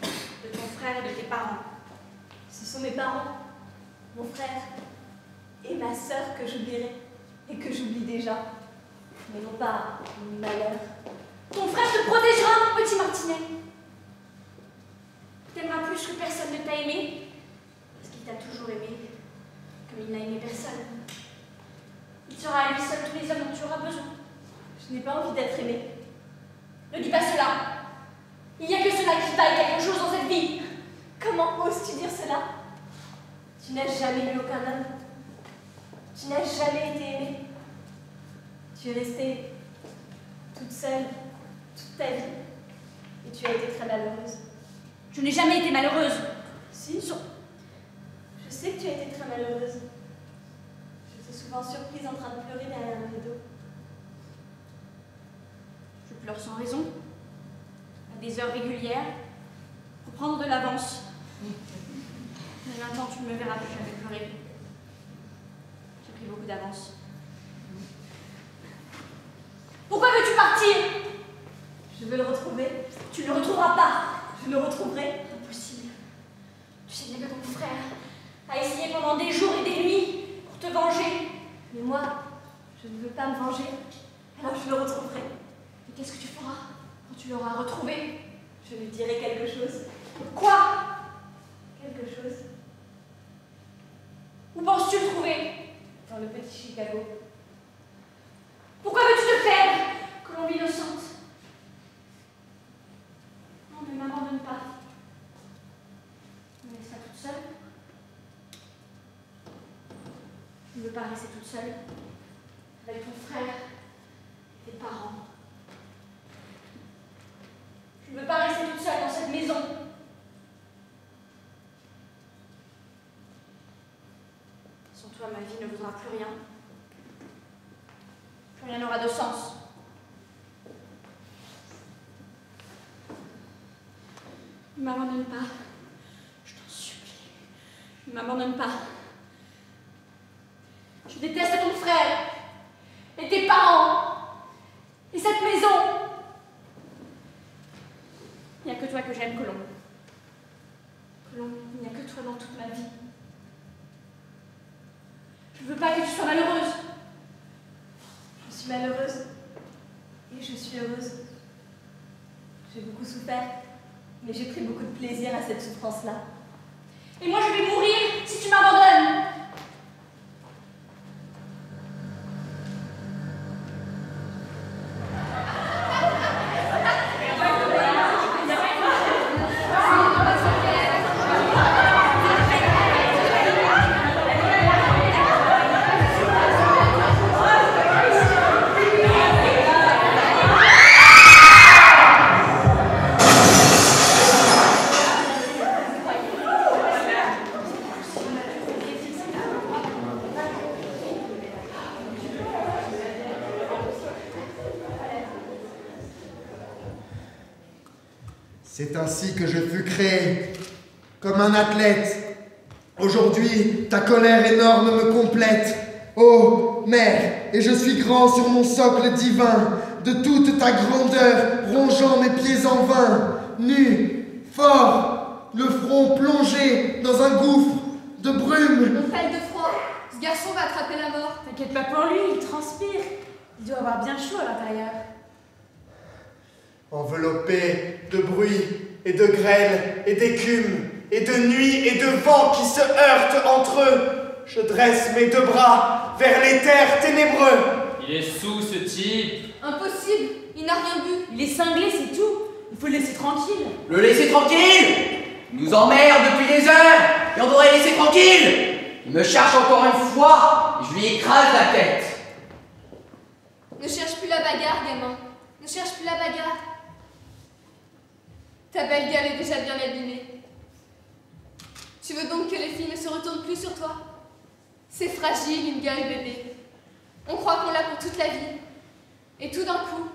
de ton frère et de tes parents. Ce sont mes parents, mon frère et ma sœur que j'oublierai et que j'oublie déjà. Mais non pas mon malheur. Ton frère te protégera, mon petit Martinet. Tu t'aimeras plus que personne ne t'a aimé, parce qu'il t'a toujours aimé, comme il n'a aimé personne. Il sera à lui seul tous les hommes dont tu auras besoin. Je n'ai pas envie d'être aimée. Ne dis pas cela. Il n'y a que cela qui vaille quelque chose dans cette vie. Comment oses-tu dire cela? Tu n'as jamais eu aucun homme. Tu n'as jamais été aimée. Tu es restée toute seule toute ta vie. Et tu as été très malheureuse. Je n'ai jamais été malheureuse. Si, je sais que tu as été très malheureuse. Je t'ai souvent surprise en train de pleurer derrière un rideau. Je pleure sans raison, à des heures régulières, pour prendre de l'avance. Mais maintenant, tu ne me verras plus jamais pleurer. J'ai pris beaucoup d'avance. Pourquoi veux-tu partir? Je veux le retrouver. Tu ne le retrouveras pas. Je le retrouverai. Impossible. Tu sais bien que ton frère a essayé pendant des jours et des nuits pour te venger. Mais moi, je ne veux pas me venger. Alors je le retrouverai. Mais qu'est-ce que tu feras quand tu l'auras retrouvé? Je lui dirai quelque chose. Quoi? Quelque chose. Où penses-tu le trouver? Dans le petit Chicago. Pourquoi veux-tu te perdre, Colombe innocente? Non, ne m'abandonne pas. Ne me laisse pas toute seule. Je ne veux pas rester toute seule avec ton frère et tes parents. Je ne veux pas rester toute seule dans cette maison. Sans toi, ma vie ne vaudra plus rien. Plus rien n'aura de sens. Ne m'abandonne pas. Je t'en supplie. Ne m'abandonne pas. Je déteste ton frère. Et tes parents. Et cette maison. Il n'y a que toi que j'aime, Colombe. Colombe, il n'y a que toi dans toute ma vie. Je veux pas que tu sois malheureuse. Je suis malheureuse. Et je suis heureuse. J'ai beaucoup souffert. Mais j'ai pris beaucoup de plaisir à cette souffrance-là. Et moi, je vais mourir si tu m'abandonnes. C'est ainsi que je fus créé, comme un athlète. Aujourd'hui, ta colère énorme me complète. Ô mère, et je suis grand sur mon socle divin, de toute ta grandeur, rongeant mes pieds en vain, nu, fort, le front plongé dans un gouffre de brume. On pèle de froid. Ce garçon va attraper la mort. T'inquiète pas pour lui, il transpire. Il doit avoir bien chaud à l'intérieur. Enveloppé de bruit et de grêle et d'écume et de nuit et de vent qui se heurtent entre eux, je dresse mes deux bras vers les terres ténébreux. Il est sous ce type. Impossible. Il n'a rien bu. Il est cinglé, c'est tout. Il faut le laisser tranquille. Le laisser tranquille? Il nous emmerde depuis des heures et on devrait le laisser tranquille. Il me cherche encore une fois et je lui écrase la tête. Ne cherche plus la bagarre, gamin. Ne cherche plus la bagarre. Ta belle gueule est déjà bien abîmée. Tu veux donc que les filles ne se retournent plus sur toi? C'est fragile, une gueule, bébé. On croit qu'on l'a pour toute la vie. Et tout d'un coup,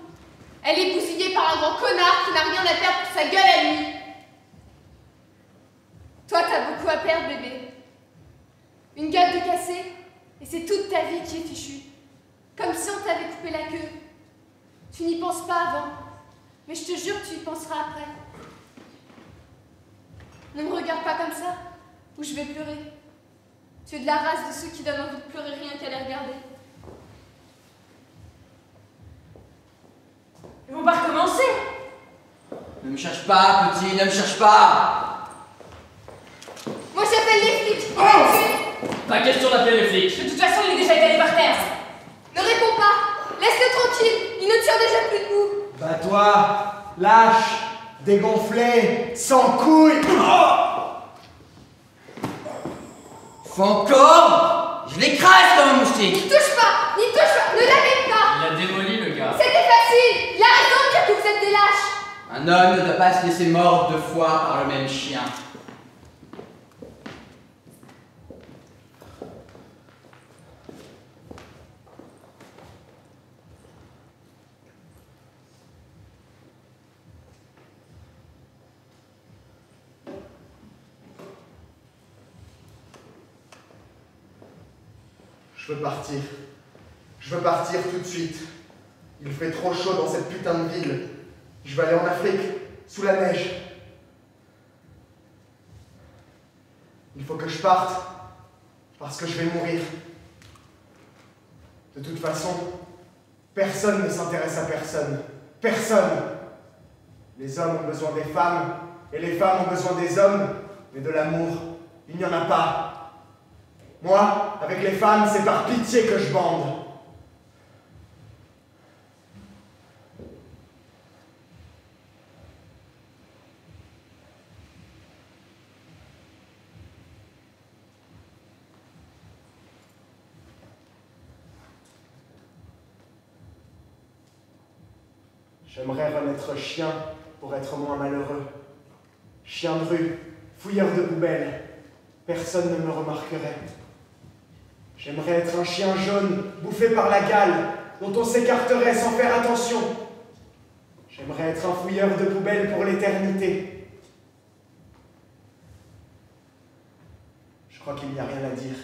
elle est bousillée par un grand connard qui n'a rien à perdre pour sa gueule à lui. Toi, t'as beaucoup à perdre, bébé. Une gueule de cassée, et c'est toute ta vie qui est fichue. Comme si on t'avait coupé la queue. Tu n'y penses pas avant, mais je te jure que tu y penseras après. Ne me regarde pas comme ça, ou je vais pleurer. Tu es de la race de ceux qui donnent envie de pleurer rien qu'à les regarder. Ils vont pas recommencer. Ne me cherche pas, petit, ne me cherche pas. Moi j'appelle les flics. Pas question d'appeler les flics. De toute façon, il est déjà étalé par terre. Ne réponds pas. Laisse-le tranquille. Il ne tire déjà plus debout. Bats-toi, lâche, dégonflé, sans couilles. Faut encore? Je l'écrase comme un moustique. N'y touche pas, ne l'abîme pas. Il a démoli le gars. C'était facile. Il a raison de dire que vous êtes des lâches. Un homme ne doit pas se laisser mordre 2 fois par le même chien. Je veux partir. Je veux partir tout de suite. Il fait trop chaud dans cette putain de ville. Je vais aller en Afrique, sous la neige. Il faut que je parte, parce que je vais mourir. De toute façon, personne ne s'intéresse à personne. Personne. Les hommes ont besoin des femmes, et les femmes ont besoin des hommes, mais de l'amour, il n'y en a pas. Moi, avec les femmes, c'est par pitié que je bande. J'aimerais renaître chien pour être moins malheureux. Chien de rue, fouilleur de poubelles, personne ne me remarquerait. J'aimerais être un chien jaune, bouffé par la gale, dont on s'écarterait sans faire attention. J'aimerais être un fouilleur de poubelles pour l'éternité. Je crois qu'il n'y a rien à dire.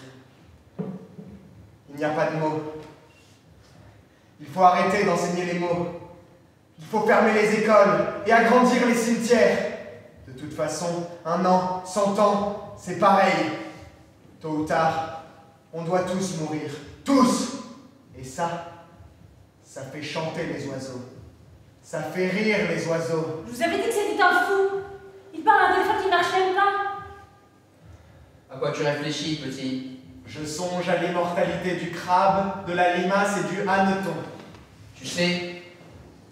Il n'y a pas de mots. Il faut arrêter d'enseigner les mots. Il faut fermer les écoles et agrandir les cimetières. De toute façon, 1 an, 100 ans, c'est pareil. Tôt ou tard, on doit tous mourir. Tous! Et ça fait chanter les oiseaux. Ça fait rire les oiseaux. Je vous avais dit que c'était un fou. Il parle à un téléphone qui ne marche même pas. À quoi tu réfléchis, petit? Je songe à l'immortalité du crabe, de la limace et du hanneton. Tu sais,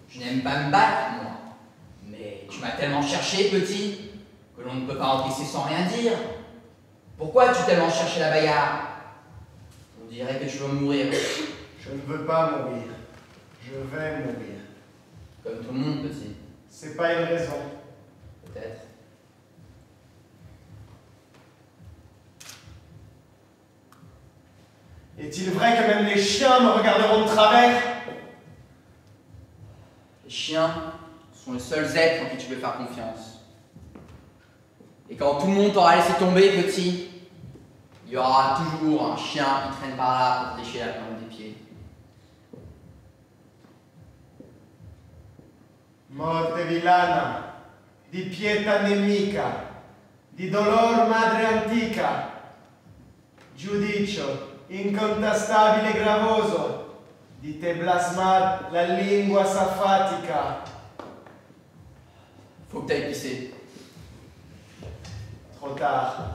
je n'aime pas me battre, moi. Mais tu m'as tellement cherché, petit, que l'on ne peut pas en pisser sans rien dire. Pourquoi as-tu tellement cherché la bagarre? On dirait que tu veux mourir. Je ne veux pas mourir. Je vais mourir. Comme tout le monde, petit. C'est pas une raison. Peut-être. Est-il vrai que même les chiens me regarderont de travers? Les chiens sont les seuls êtres en qui tu peux faire confiance. Et quand tout le monde t'aura laissé tomber, petit, il y aura toujours un chien qui traîne par là pour te lécher la plante des pieds. Morte villana, di pietà nemica, di dolor madre antica, giudicio incontestabile e gravoso, di te blasmar la lingua safatica. Faut que t'ailles pisser. Trop tard.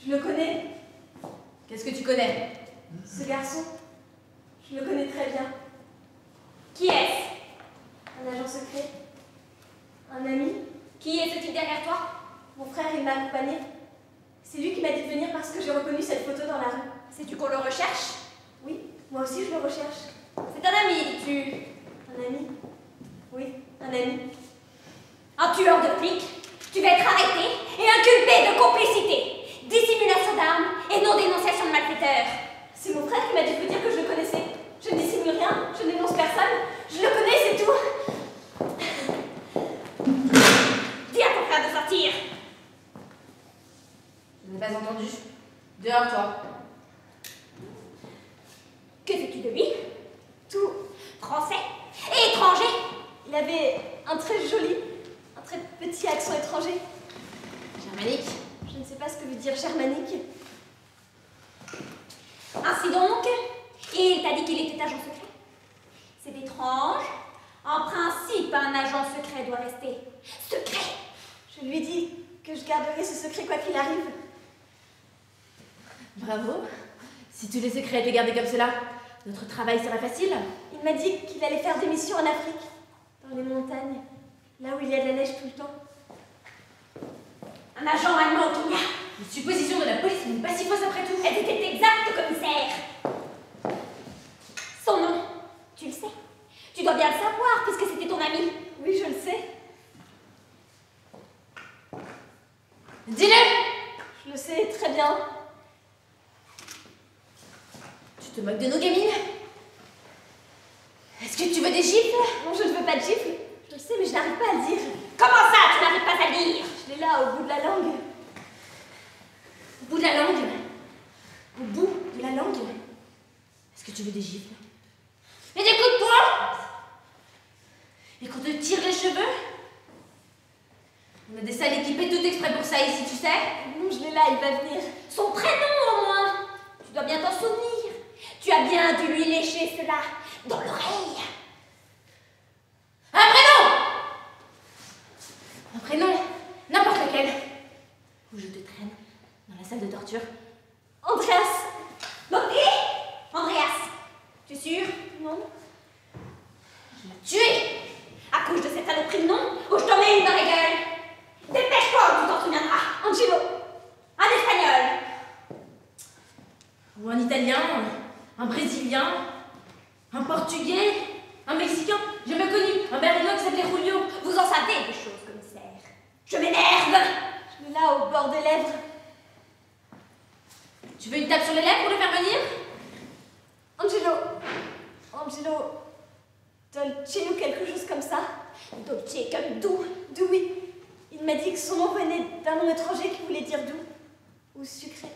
Je le connais. Qu'est-ce que tu connais? Ce garçon, je le connais très bien. Qui est-ce? Un agent secret? Un ami? Qui est ce type derrière toi? Mon frère, il m'a accompagné. C'est lui qui m'a dit de venir parce que j'ai reconnu cette photo dans la rue. Sais-tu qu'on le recherche? Oui, moi aussi je le recherche. C'est un ami, dis-tu? Un ami? Oui, un ami. Un tueur de flics. Tu vas être arrêté et inculpé de complicité. Dissimulation d'armes et non-dénonciation de malfaiteurs. C'est mon frère qui m'a dit de vous dire que je le connaissais. Je ne dissimule rien, je n'énonce personne. Je le connais, c'est tout. Dis à ton frère de sortir. Je n'ai pas entendu. Dehors, toi. Que sais-tu de lui? Tout français et étranger. Il avait un très joli, un très petit accent étranger. J'ai Germanique? Je ne sais pas ce que veut dire Germanique. Ainsi donc, il t'a dit qu'il était agent secret? C'est étrange. En principe, un agent secret doit rester secret. Je lui ai dit que je garderai ce secret quoi qu'il arrive. Bravo. Si tous les secrets étaient gardés comme cela, notre travail serait facile. Il m'a dit qu'il allait faire des missions en Afrique, dans les montagnes, là où il y a de la neige tout le temps. Un agent allemand, Tonia. Les suppositions de la police n'est pas si fausse après tout. Elles étaient exactes, commissaire. Son nom, tu le sais. Tu dois bien le savoir, puisque c'était ton ami. Oui, je le sais. Dis-le! Je le sais très bien. Tu te moques de nos gamines? Est-ce que tu veux des gifles? Non, je ne veux pas de gifles. Je le sais, mais je n'arrive pas à le dire. Comment ça, tu n'arrives pas à le dire? Je l'ai là, au bout de la langue. Au bout de la langue? Au bout de la langue? Est-ce que tu veux des gifles? Et des coups de poing? Et qu'on te tire les cheveux? On a des salles équipées tout exprès pour ça ici, tu sais? Non, je l'ai là, il va venir. Son prénom au moins! Tu dois bien t'en souvenir. Tu as bien dû lui lécher cela dans l'oreille. Un prénom! Un prénom, n'importe lequel. Ou je te traîne dans la salle de torture. Andreas. Bobby! Andreas! Tu es sûr? Non. Je l'ai tué! À cause de cette saloperie de nom, ou je t'en mets une dans la gueule! Dépêche-toi ou tu t'en souviendras! Angelo. Un espagnol! Ou un italien, un brésilien, un portugais, un mexicain, j'ai même connu un berlinois qui s'appelait Julio. Vous en savez des choses, commissaire. Je m'énerve. Je l'ai là, au bord des lèvres. Tu veux une tape sur les lèvres pour le faire venir? Angelo. Dolce ou quelque chose comme ça. Dolce comme doux. Doux, oui. Il m'a dit que son nom venait d'un nom étranger qui voulait dire doux. Ou sucré.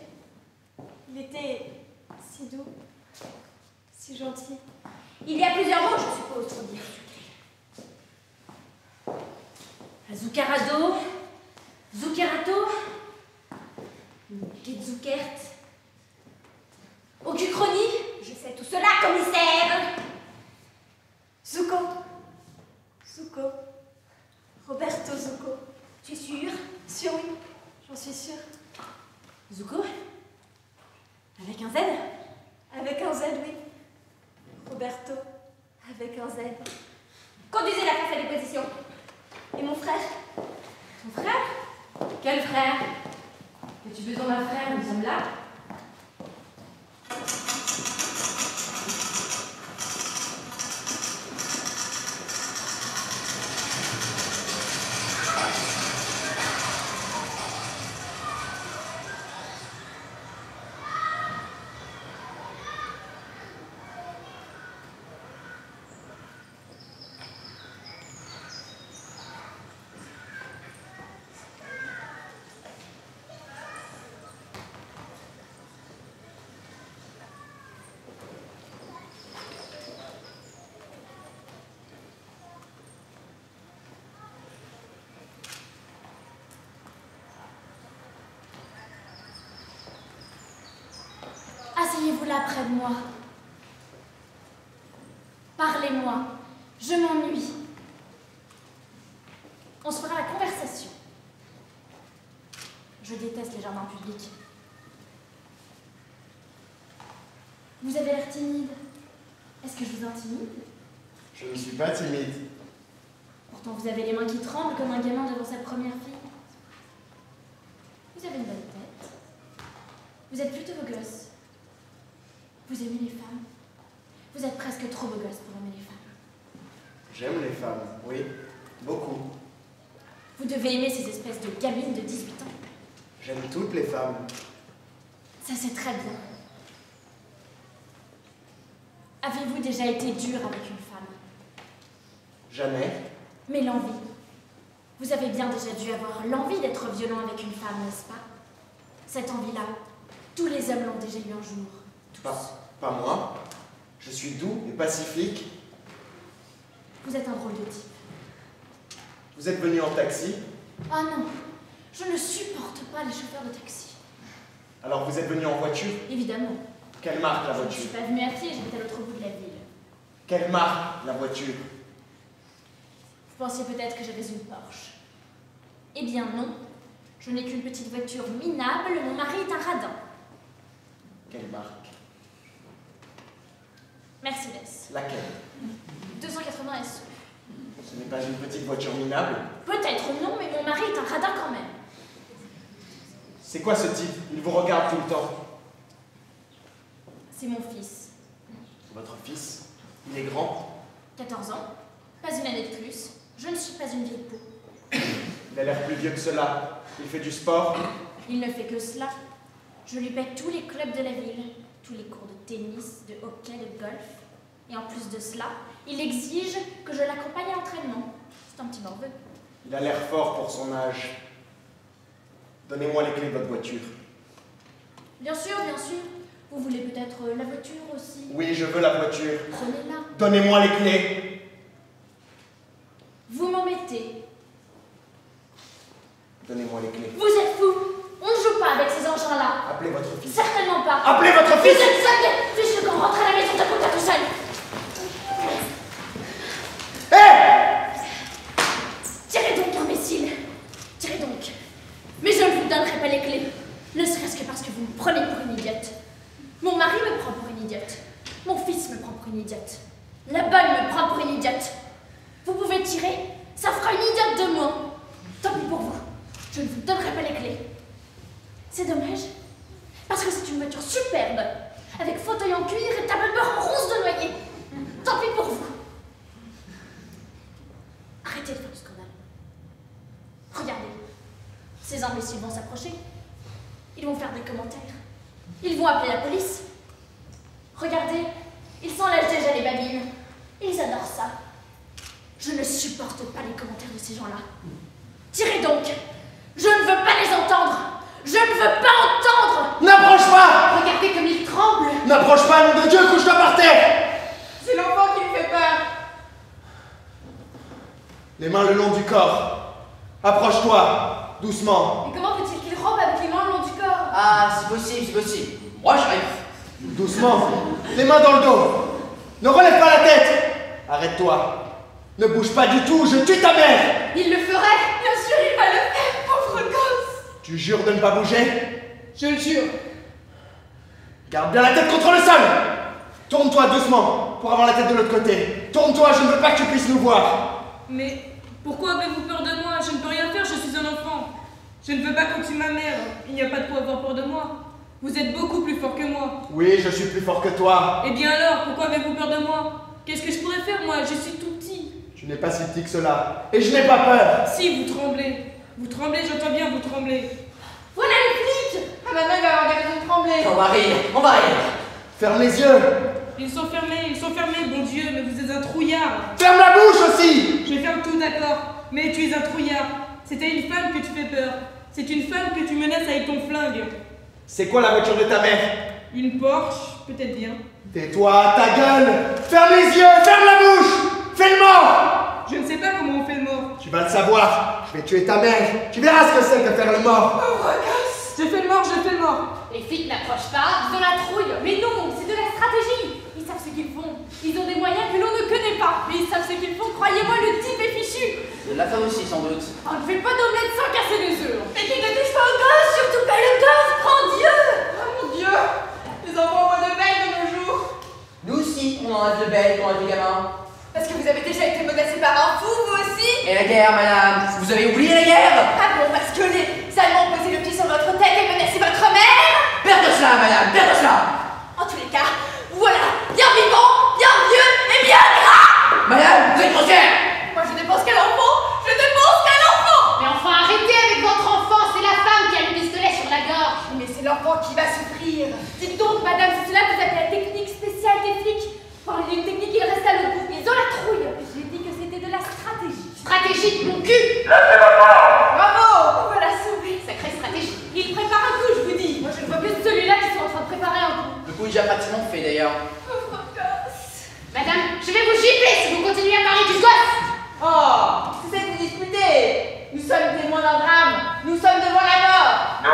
Il était si doux. Si gentil. Il y a plusieurs mots, je suppose, pour dire sucré. Azucarado, Zuccherato, Getzukert, Ocucronie. Je sais tout cela, commissaire. Zucco. Roberto Zucco. Tu es sûr? Sûr, oui. J'en suis sûre. Zucco? Avec un Z? Avec un Z, oui. Roberto. Avec un Z. Conduisez la face à l'opposition. Et mon frère? Ton frère? Quel frère? As-tu besoin d'un frère? Nous sommes là. Asseyez-vous là près de moi. Parlez-moi. Je m'ennuie. On se fera la conversation. Je déteste les jardins publics. Vous avez l'air timide. Est-ce que je vous intimide? Je ne suis pas timide. Pourtant, vous avez les mains qui tremblent comme un gamin devant sa première fille. Vous avez une belle tête. Vous êtes plutôt beau gosse. Vous aimez les femmes. Vous êtes presque trop beau gosse pour aimer les femmes. J'aime les femmes, oui. Beaucoup. Vous devez aimer ces espèces de gamines de 18 ans. J'aime toutes les femmes. Ça, c'est très bien. Avez-vous déjà été dur avec une femme? Jamais. Mais l'envie. Vous avez bien déjà dû avoir l'envie d'être violent avec une femme, n'est-ce pas? Cette envie-là, tous les hommes l'ont déjà eu un jour. Tous. Pas moi. Je suis doux et pacifique. Vous êtes un drôle de type. Vous êtes venu en taxi? Ah non, je ne supporte pas les chauffeurs de taxi. Alors vous êtes venu en voiture? Évidemment. Quelle marque la Je ne voiture? suis pas venue à pied, j'habite à l'autre bout de la ville. Quelle marque la voiture? Vous pensiez peut-être que j'avais une Porsche. Eh bien non. Je n'ai qu'une petite voiture minable, mon mari est un radin. Quelle marque? Mercedes. Laquelle? 280 SE. Ce n'est pas une petite voiture minable? Peut-être non, mais mon mari est un radin quand même. C'est quoi ce type? Il vous regarde tout le temps. C'est mon fils. Votre fils? Il est grand? 14 ans. Pas une année de plus. Je ne suis pas une vieille peau. Il a l'air plus vieux que cela. Il fait du sport? Il ne fait que cela. Je lui paie tous les clubs de la ville, tous les cours de tennis, de hockey, de golf. Et en plus de cela, il exige que je l'accompagne à l'entraînement. C'est un petit morveux. Il a l'air fort pour son âge. Donnez-moi les clés de votre voiture. Bien sûr, bien sûr. Vous voulez peut-être la voiture aussi? Oui, je veux la voiture. Prenez-la. Donnez-moi les clés. Vous m'en mettez. Donnez-moi les clés. Vous êtes fous. On ne joue pas avec ces engins-là. Appelez votre fils. Certainement pas. Appelez votre Vous fils. êtes sale, puisque quand on rentre à la maison, t'as tout tout seul. Tirez donc, imbécile. Tirez donc. Mais je ne vous donnerai pas les clés. Ne serait-ce que parce que vous me prenez pour une idiote. Mon mari me prend pour une idiote. Mon fils me prend pour une idiote. La bonne me prend pour une idiote. Vous pouvez tirer, ça fera une idiote de moi. Tant pis pour vous. Je ne vous donnerai pas les clés. C'est dommage. Parce que c'est une voiture superbe. Avec fauteuil en cuir et table de bord en ronce de noyer. Tant pis pour vous. Arrêtez de faire du scandale. Regardez. Ces imbéciles vont s'approcher. Ils vont faire des commentaires. Ils vont appeler la police. Regardez, ils s'enlèvent déjà les babines. Ils adorent ça. Je ne supporte pas les commentaires de ces gens-là. Tirez donc. Je ne veux pas les entendre. Je ne veux pas entendre. N'approche pas. Regardez comme ils tremblent. N'approche pas, nom de Dieu, couche-toi par terre. C'est l'enfant qui me fait peur. Les mains le long du corps. Approche-toi, doucement. Et comment veut-il qu'il rampe avec les mains le long du corps? Ah, c'est possible, c'est possible. Moi, j'arrive. Doucement. Les mains dans le dos. Ne relève pas la tête. Arrête-toi. Ne bouge pas du tout, je tue ta mère. Il le ferait. Bien sûr, il va le faire, pauvre gosse. Tu jures de ne pas bouger? Je le jure. Garde bien la tête contre le sol. Tourne-toi doucement pour avoir la tête de l'autre côté. Tourne-toi, je ne veux pas que tu puisses nous voir. Mais pourquoi avez-vous peur de moi? Je ne peux rien faire, je suis un enfant. Je ne veux pas qu'on tue ma mère. Il n'y a pas de quoi avoir peur de moi. Vous êtes beaucoup plus fort que moi. Oui, je suis plus fort que toi. Eh bien alors, pourquoi avez-vous peur de moi? Qu'est-ce que je pourrais faire, moi? Je suis tout petit. Tu n'es pas si petit que cela. Et je n'ai pas peur. Si, vous tremblez. Vous tremblez, j'entends bien, vous tremblez. Voilà les flics. Ah, maintenant, il va avoir des raisons de trembler. On va rire, on va rire. Ferme les yeux. Ils sont fermés, bon Dieu, mais vous êtes un trouillard. Ferme la bouche aussi. Je ferme tout, d'accord. Mais tu es un trouillard. C'était une femme que tu fais peur. C'est une femme que tu menaces avec ton flingue. C'est quoi la voiture de ta mère? Une Porsche, peut-être bien. Tais-toi, ta gueule. Ferme les yeux, ferme la bouche. Fais le mort. Je ne sais pas comment on fait le mort. Tu vas le savoir. Je vais tuer ta mère. Tu verras ce que c'est que faire le mort. Pauvre gosse. Je fais le mort, je fais le mort. Les flics n'approchent pas, ils ont la trouille. Mais non, c'est de la stratégie. Ils savent ce qu'ils font. Ils ont des moyens que l'on ne connaît pas. Mais ils savent ce qu'ils font. Croyez-moi, le type est fichu. De la femme aussi, sans doute. On ne fait pas d'omelette sans casser les œufs. Mais qui ne touche pas au gosse, surtout pas le gosse, grand Dieu. Oh mon Dieu. Les enfants voient de belles de nos jours. Nous aussi, on en a de belles quand on était gamins. Parce que vous avez déjà été menacés par un fou, vous aussi. Et la guerre, madame? Vous avez oublié la guerre? Ah bon, parce que les Allemands ont posé le pied sur votre tête et menacé votre mère. Père de cela, madame, père de cela. En tous les cas, voilà, bien vivant, bien vieux et bien gras. Madame, vous êtes grossière. Moi, je ne pense qu'à l'enfant. Je ne pense qu'à l'enfant. Mais enfin, arrêtez avec votre enfant. C'est la femme qui a le pistolet sur la gorge. Mais c'est l'enfant qui va souffrir. Dites donc, madame, c'est cela que vous appelez la technique spéciale des flics. Parlez d'une technique, il reste à l'autre bout. Ils ont la trouille. J'ai dit que c'était de la stratégie. Stratégie de mon cul. Bravo. On va la sauver. Sacrée stratégie. Il prépare un coup, je vous dis. Moi, je ne vois plus celui-là qui sont en train de préparer un coup. Le coup est déjà pratiquement fait d'ailleurs. Pauvre gosse. Madame, je vais vous gifler si vous continuez à parler du gosse. Oh, c'est ça que vous disputez. Nous sommes témoins d'un drame. Nous sommes devant la mort. Nous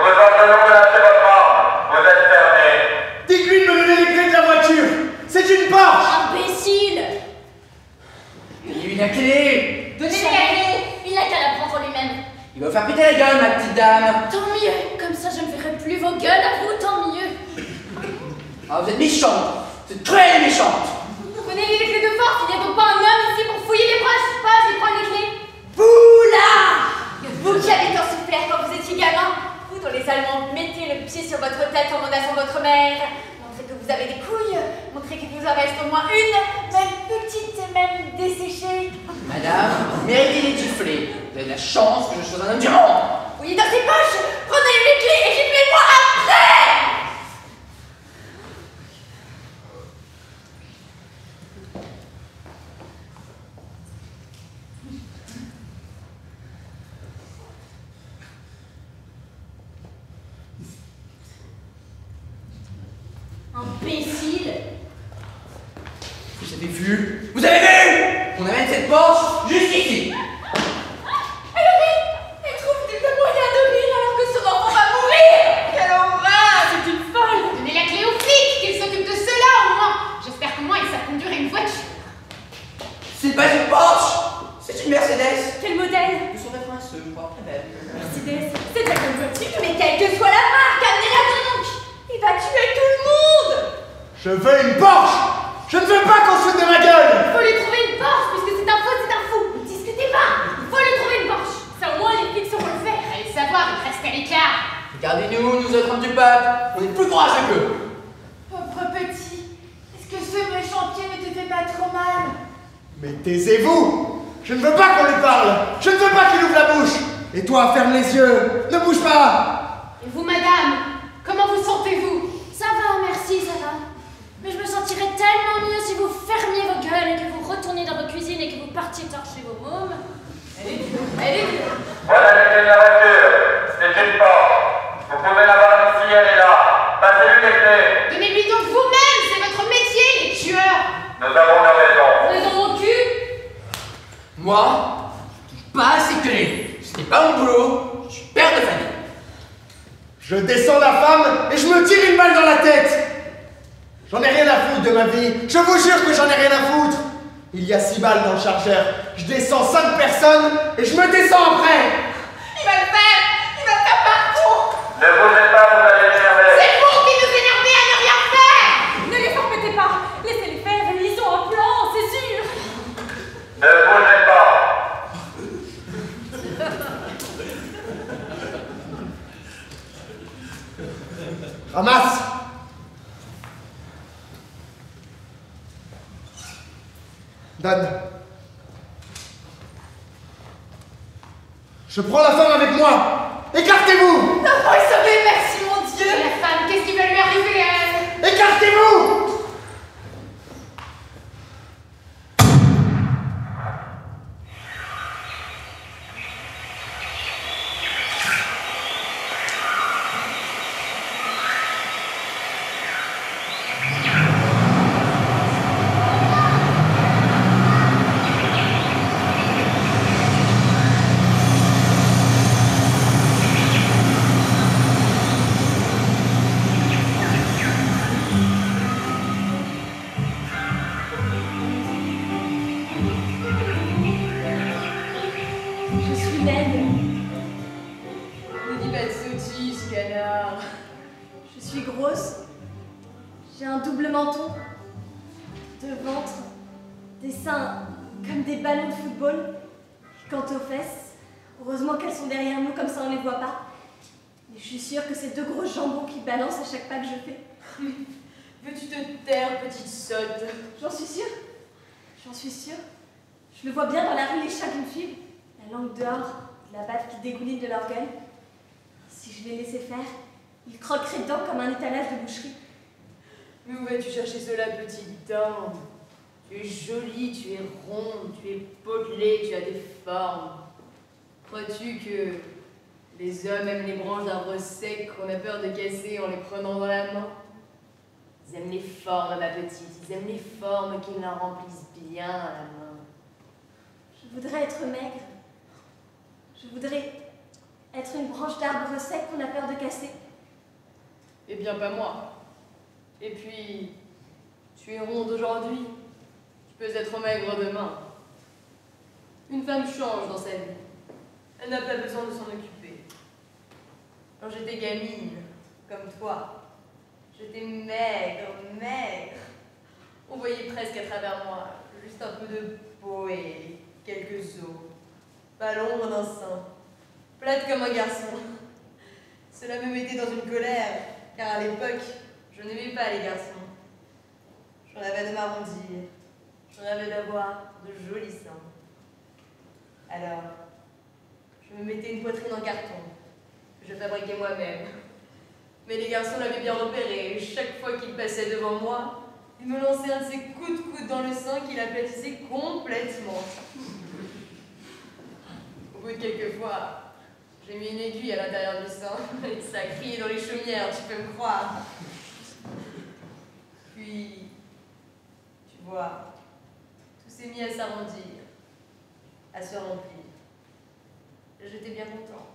me faire péter la gueule, ma petite dame. Tant mieux, comme ça je ne verrai plus vos gueules à vous, tant mieux. Ah, vous êtes méchante. Vous êtes très méchante. Prenez les clés de force, il n'y a donc pas un homme ici pour fouiller les brasses. Pas, je vais prendre les clés. Vous là. Vous qui avez tant souffert quand vous étiez gamin, vous dont les Allemands mettez le pied sur votre tête en menaçant votre mère. Montrez que vous avez des couilles, montrez qu'il vous en reste au moins une, même petite et même desséchée. Madame, vous méritez d'être giflée. Vous avez de la chance que je sois un homme du monde. Oui, dans ses poches, prenez les clés et giflez-moi après. Imbécile! Vous avez vu? Vous avez vu? On amène cette Porsche juste ici. Elle trouve des moyens de rire alors que son enfant va mourir! Quelle horreur! C'est une folle! Donnez la clé aux flics, qu'ils s'occupent de cela au moins. J'espère qu'au moins ils savent conduire une voiture. C'est pas une Porsche, c'est une Mercedes. Quel modèle? 282, je crois, très belle. Mercedes, c'est de la bonne voiture, mais quelle que soit la marque, amenez-la donc! Il va tuer tout le monde! Je veux une Porsche! Je ne veux pas qu'on se foute de ma gueule! Il faut lui trouver une Porsche, puisque c'est un faux, c'est un fou! Ne discutez pas! Il faut lui trouver une Porsche! Ça au moins les flics sauront le faire! Allez savoir, ils restent à l'écart. Regardez-nous, nous autres hommes du peuple, on est plus courageux qu'eux. Pauvre petit, est-ce que ce méchant pied ne te fait pas trop mal? Mais taisez-vous! Je ne veux pas qu'on lui parle! Je ne veux pas qu'il ouvre la bouche! Et toi, ferme les yeux! Ne bouge pas! Et vous, madame, comment vous sentez-vous? Ça va, merci, ça va. Mais je me sentirais tellement mieux si vous fermiez vos gueules et que vous retourniez dans vos cuisines et que vous partiez torcher vos mômes. Allez. Voilà les clés de la voiture. C'est une porte. Vous pouvez la voir ici, elle est là. Passez-lui les clés. Donnez-lui donc vous-même, c'est votre métier, les tueurs. Nous avons la raison. Raison mon cul. Moi, je touche pas à ces clés. Ce n'est pas mon boulot, je suis père de famille. Je descends la femme et je me tire une balle dans la tête! J'en ai rien à foutre de ma vie, je vous jure que j'en ai rien à foutre! Il y a 6 balles dans le chargeur, je descends 5 personnes et je me descends après! Il va le faire partout. Ne bougez pas, vous allez l'énerver. C'est vous qui nous énervez à ne rien faire. Ne les embêtez pas, laissez-les faire, ils ont un plan, c'est sûr. Ne bougez pas. Ramasse! Donne. Je prends la femme avec moi! Écartez-vous! L'enfant est sauvé, merci mon Dieu. Et la femme, qu'est-ce qui va lui arriver à elle? Écartez-vous! J'ai un double menton, 2 ventres, des seins comme des ballons de football. Quant aux fesses, heureusement qu'elles sont derrière nous, comme ça on les voit pas. Mais je suis sûre que c'est 2 gros jambons qui balancent à chaque pas que je fais. Veux-tu te taire, petite sotte? J'en suis sûre. J'en suis sûre. Je le vois bien dans la rue, les chats qui me suivent. La langue dehors, la bave qui dégouline de leur gueule. Si je les laissais faire, ils croqueraient dedans comme un étalage de boucherie. Mais où vas-tu chercher cela, petit guitan? Tu es jolie, tu es ronde, tu es potelée, tu as des formes. Crois-tu que les hommes aiment les branches d'arbres secs qu'on a peur de casser en les prenant dans la main? Ils aiment les formes, ma petite, ils aiment les formes qui leur remplissent bien à la main. Je voudrais être maigre. Je voudrais être une branche d'arbre sec qu'on a peur de casser. Eh bien, pas moi. Et puis, tu es ronde aujourd'hui, tu peux être maigre demain. Une femme change dans sa vie. Elle n'a pas besoin de s'en occuper. Quand j'étais gamine, comme toi, j'étais maigre, maigre. On voyait presque à travers moi, juste un peu de peau et quelques os. Pas l'ombre d'un sein, plate comme un garçon. Cela me mettait dans une colère, car à l'époque, je n'aimais pas les garçons. J'en avais de m'arrondir, j'en avais d'avoir de jolis seins. Alors, je me mettais une poitrine en carton, que je fabriquais moi-même. Mais les garçons l'avaient bien repéré, et chaque fois qu'ils passaient devant moi, ils me lançaient un de ces coups de coude dans le sein qui l'aplatissait complètement. Au bout de quelques fois, j'ai mis une aiguille à l'intérieur du sein, et ça a crié dans les chaumières, tu peux me croire. Puis, tu vois, tout s'est mis à s'arrondir, à se remplir. J'étais bien content.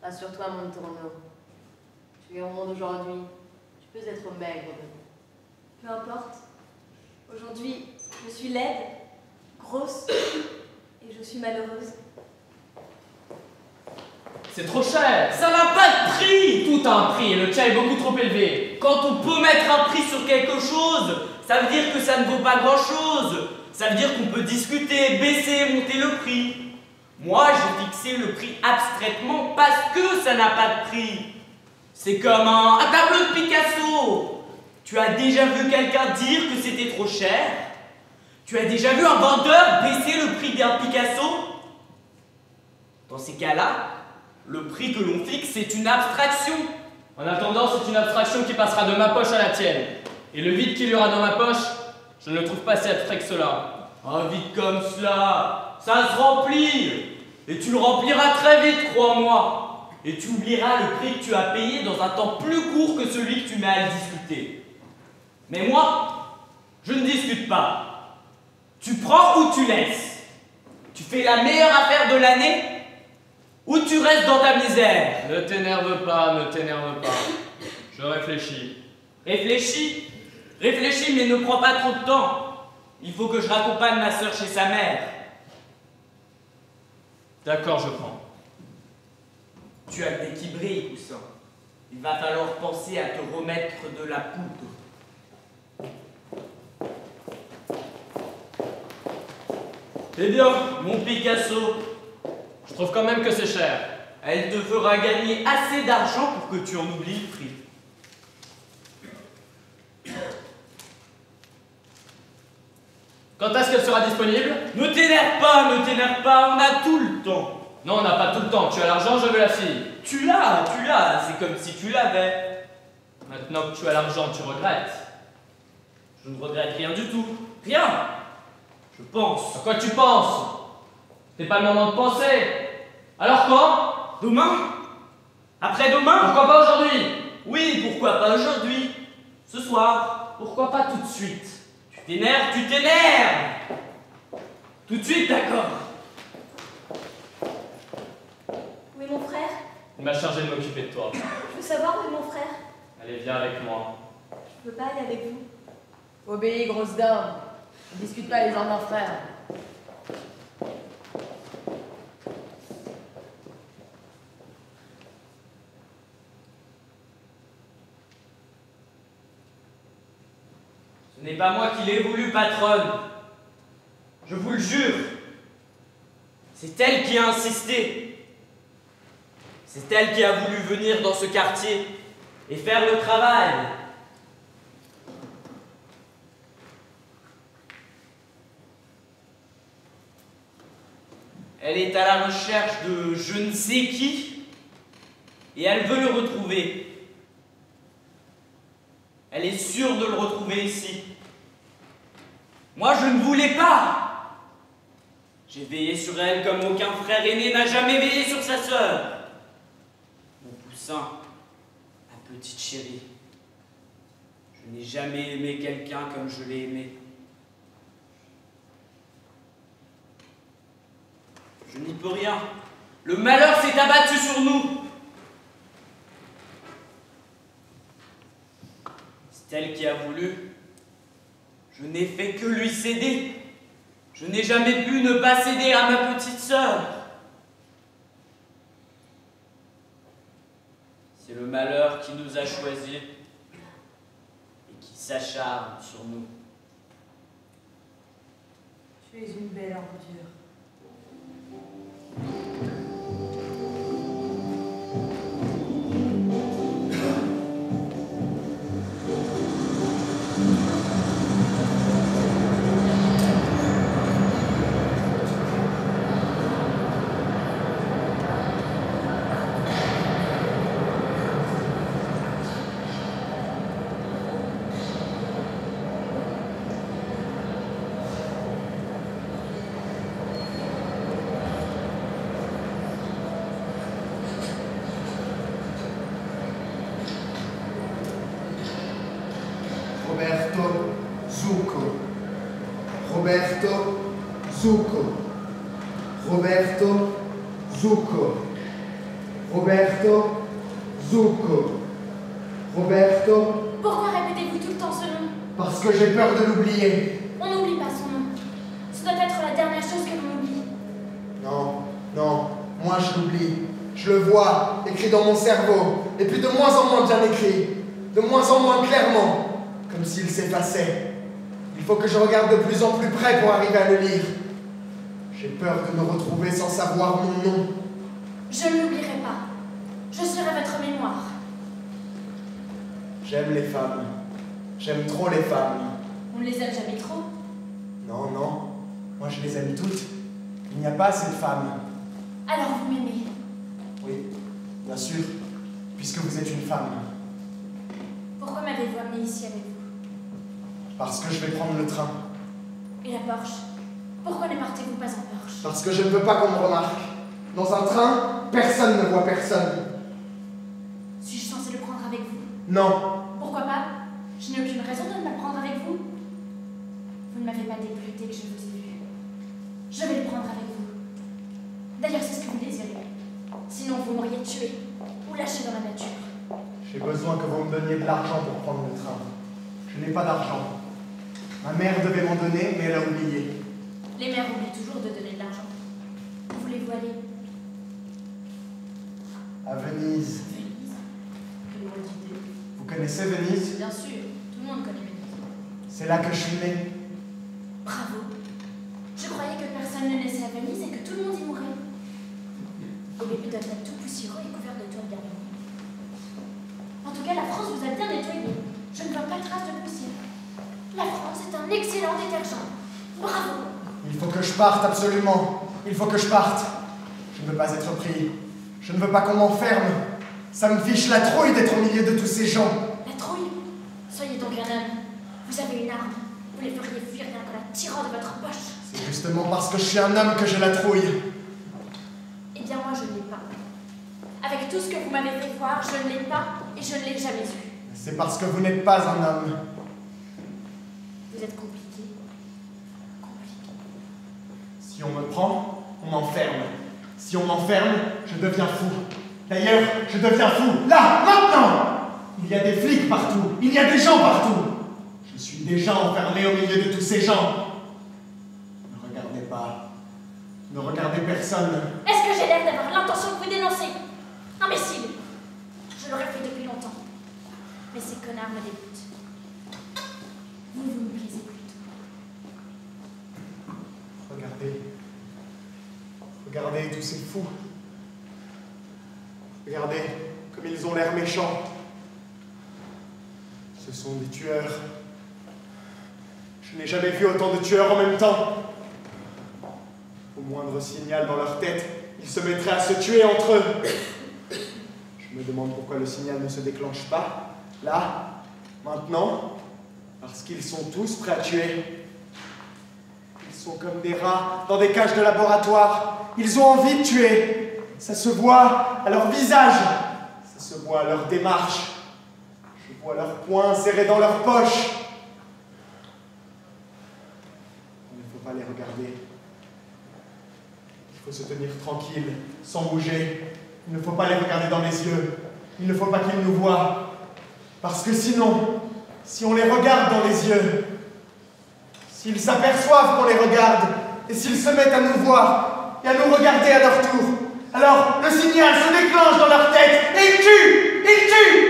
Rassure-toi, mon tourneau. Tu es rond aujourd'hui. Tu peux être maigre demain. Peu importe. Aujourd'hui, je suis laide, grosse, et je suis malheureuse. C'est trop cher. Ça n'a pas de prix. Tout a un prix et le tien est beaucoup trop élevé. Quand on peut mettre un prix sur quelque chose, ça veut dire que ça ne vaut pas grand-chose. Ça veut dire qu'on peut discuter, baisser, monter le prix. Moi, j'ai fixé le prix abstraitement parce que ça n'a pas de prix. C'est comme un tableau de Picasso. Tu as déjà vu quelqu'un dire que c'était trop cher? Tu as déjà vu un vendeur baisser le prix d'un Picasso? Dans ces cas-là, le prix que l'on fixe, c'est une abstraction. En attendant, c'est une abstraction qui passera de ma poche à la tienne. Et le vide qu'il y aura dans ma poche, je ne le trouve pas si abstrait que cela. Un vide comme cela, ça se remplit. Et tu le rempliras très vite, crois-moi. Et tu oublieras le prix que tu as payé dans un temps plus court que celui que tu mets à le discuter. Mais moi, je ne discute pas. Tu prends ou tu laisses. Tu fais la meilleure affaire de l'année ou tu restes dans ta misère. Ne t'énerve pas, ne t'énerve pas. Je réfléchis. Réfléchis. Réfléchis, mais ne prends pas trop de temps. Il faut que je raccompagne ma sœur chez sa mère. D'accord, je prends. Tu as le nez qui brille, coussin. Il va falloir penser à te remettre de la poudre. Eh bien, mon Picasso, je trouve quand même que c'est cher. Elle te fera gagner assez d'argent pour que tu en oublies le prix. Quand est-ce qu'elle sera disponible? Ne t'énerve pas, on a tout le temps. Non, on n'a pas tout le temps. Tu as l'argent, je veux la fille. Tu l'as, c'est comme si tu l'avais. Maintenant que tu as l'argent, tu regrettes. Je ne regrette rien du tout. Rien. Je pense. À quoi tu penses? C'est pas le moment de penser. Alors quand? Demain? Après-demain? Pourquoi pas aujourd'hui? Oui, pourquoi pas aujourd'hui? Ce soir? Pourquoi pas tout de suite? Tu t'énerves. Tout de suite, d'accord. Où est mon frère? Il m'a chargé de m'occuper de toi. Je veux savoir où est mon frère. Allez, viens avec moi. Je peux pas aller avec vous. Obéis, grosse dame. Ne discute pas les armes d'un frère. Ce n'est pas moi qui l'ai voulu, patronne. Je vous le jure. C'est elle qui a insisté. C'est elle qui a voulu venir dans ce quartier et faire le travail. Elle est à la recherche de je ne sais qui et elle veut le retrouver. Elle est sûre de le retrouver ici. Moi, je ne voulais pas. J'ai veillé sur elle comme aucun frère aîné n'a jamais veillé sur sa sœur. Mon poussin, ma petite chérie. Je n'ai jamais aimé quelqu'un comme je l'ai aimé. Je n'y peux rien. Le malheur s'est abattu sur nous. C'est elle qui a voulu. Je n'ai fait que lui céder. Je n'ai jamais pu ne pas céder à ma petite sœur. C'est le malheur qui nous a choisis et qui s'acharne sur nous. Tu es une belle ordure. Roberto Zucco. Roberto Zucco. Roberto Zucco. Roberto Zucco. Roberto. Pourquoi répétez-vous tout le temps ce nom? Parce que j'ai peur de l'oublier. On n'oublie pas son nom. Ce doit être la dernière chose que l'on oublie. Non, non, moi je l'oublie. Je le vois, écrit dans mon cerveau. Et puis de moins en moins bien écrit. De moins en moins clairement. Comme s'il s'effaçait. Il faut que je regarde de plus en plus près pour arriver à le lire. J'ai peur de me retrouver sans savoir mon nom. Je ne l'oublierai pas. Je serai votre mémoire. J'aime les femmes. J'aime trop les femmes. On ne les aime jamais trop. Non, non. Moi je les aime toutes. Il n'y a pas assez de femmes. Alors vous m'aimez. Oui, bien sûr. Puisque vous êtes une femme. Pourquoi m'avez-vous amené ici avec vous? Parce que je vais prendre le train. Et la Porsche? Pourquoi ne partez-vous pas en Porsche? Parce que je ne veux pas qu'on me remarque. Dans un train, personne ne voit personne. Suis-je censée le prendre avec vous? Non. Pourquoi pas? Je n'ai aucune raison de ne pas le prendre avec vous. Vous ne m'avez pas déplu dès que je vous ai vu. Je vais le prendre avec vous. D'ailleurs, c'est ce que vous désirez. Sinon, vous m'auriez tué ou lâché dans la nature. J'ai besoin que vous me donniez de l'argent pour prendre le train. Je n'ai pas d'argent. Ma mère devait m'en donner, mais elle a oublié. Les mères oublient toujours de donner de l'argent. Où voulez-vous aller? À Venise. Venise? Quelle drôle d'idée. Vous connaissez Venise? Bien sûr, tout le monde connaît Venise. C'est là que je suis né. Bravo. Je croyais que personne ne naissait à Venise et que tout le monde y mourait. Vos bébés doivent être tout poussiéreux et couverts de toiles d'araignée. En tout cas, la France vous a bien nettoyé. Je ne vois pas de trace de poussière. La France est un excellent détergent. Bravo. Il faut que je parte, absolument. Il faut que je parte. Je ne veux pas être pris. Je ne veux pas qu'on m'enferme. Ça me fiche la trouille d'être au milieu de tous ces gens. La trouille? Soyez donc un homme. Vous avez une arme. Vous les feriez fuir rien qu'en la tirant de votre poche. C'est justement parce que je suis un homme que j'ai la trouille. Eh bien, moi, je ne l'ai pas. Avec tout ce que vous m'avez fait voir, je ne l'ai pas et je ne l'ai jamais eu. C'est parce que vous n'êtes pas un homme. Vous êtes compliqué. Compliqué. Si on me prend, on m'enferme. Si on m'enferme, je deviens fou. D'ailleurs, je deviens fou. Là, maintenant! Il y a des flics partout. Il y a des gens partout. Je suis déjà enfermé au milieu de tous ces gens. Ne regardez pas. Ne regardez personne. Est-ce que j'ai l'air d'avoir l'intention de vous dénoncer? Imbécile! Je l'aurais fait depuis longtemps. Mais ces connards me dégoûtent. Vous me plaisez plutôt. Regardez. Regardez tous ces fous. Regardez comme ils ont l'air méchants. Ce sont des tueurs. Je n'ai jamais vu autant de tueurs en même temps. Au moindre signal dans leur tête, ils se mettraient à se tuer entre eux. Je me demande pourquoi le signal ne se déclenche pas, là, maintenant, parce qu'ils sont tous prêts à tuer. Ils sont comme des rats dans des cages de laboratoire. Ils ont envie de tuer. Ça se voit à leur visage. Ça se voit à leur démarche. Je vois leurs poings serrés dans leurs poches. Il ne faut pas les regarder. Il faut se tenir tranquille, sans bouger. Il ne faut pas les regarder dans les yeux. Il ne faut pas qu'ils nous voient. Parce que sinon, si on les regarde dans les yeux, s'ils s'aperçoivent qu'on les regarde, Et s'ils se mettent à nous voir et à nous regarder à leur tour, alors le signal se déclenche dans leur tête et ils tuent! Ils tuent!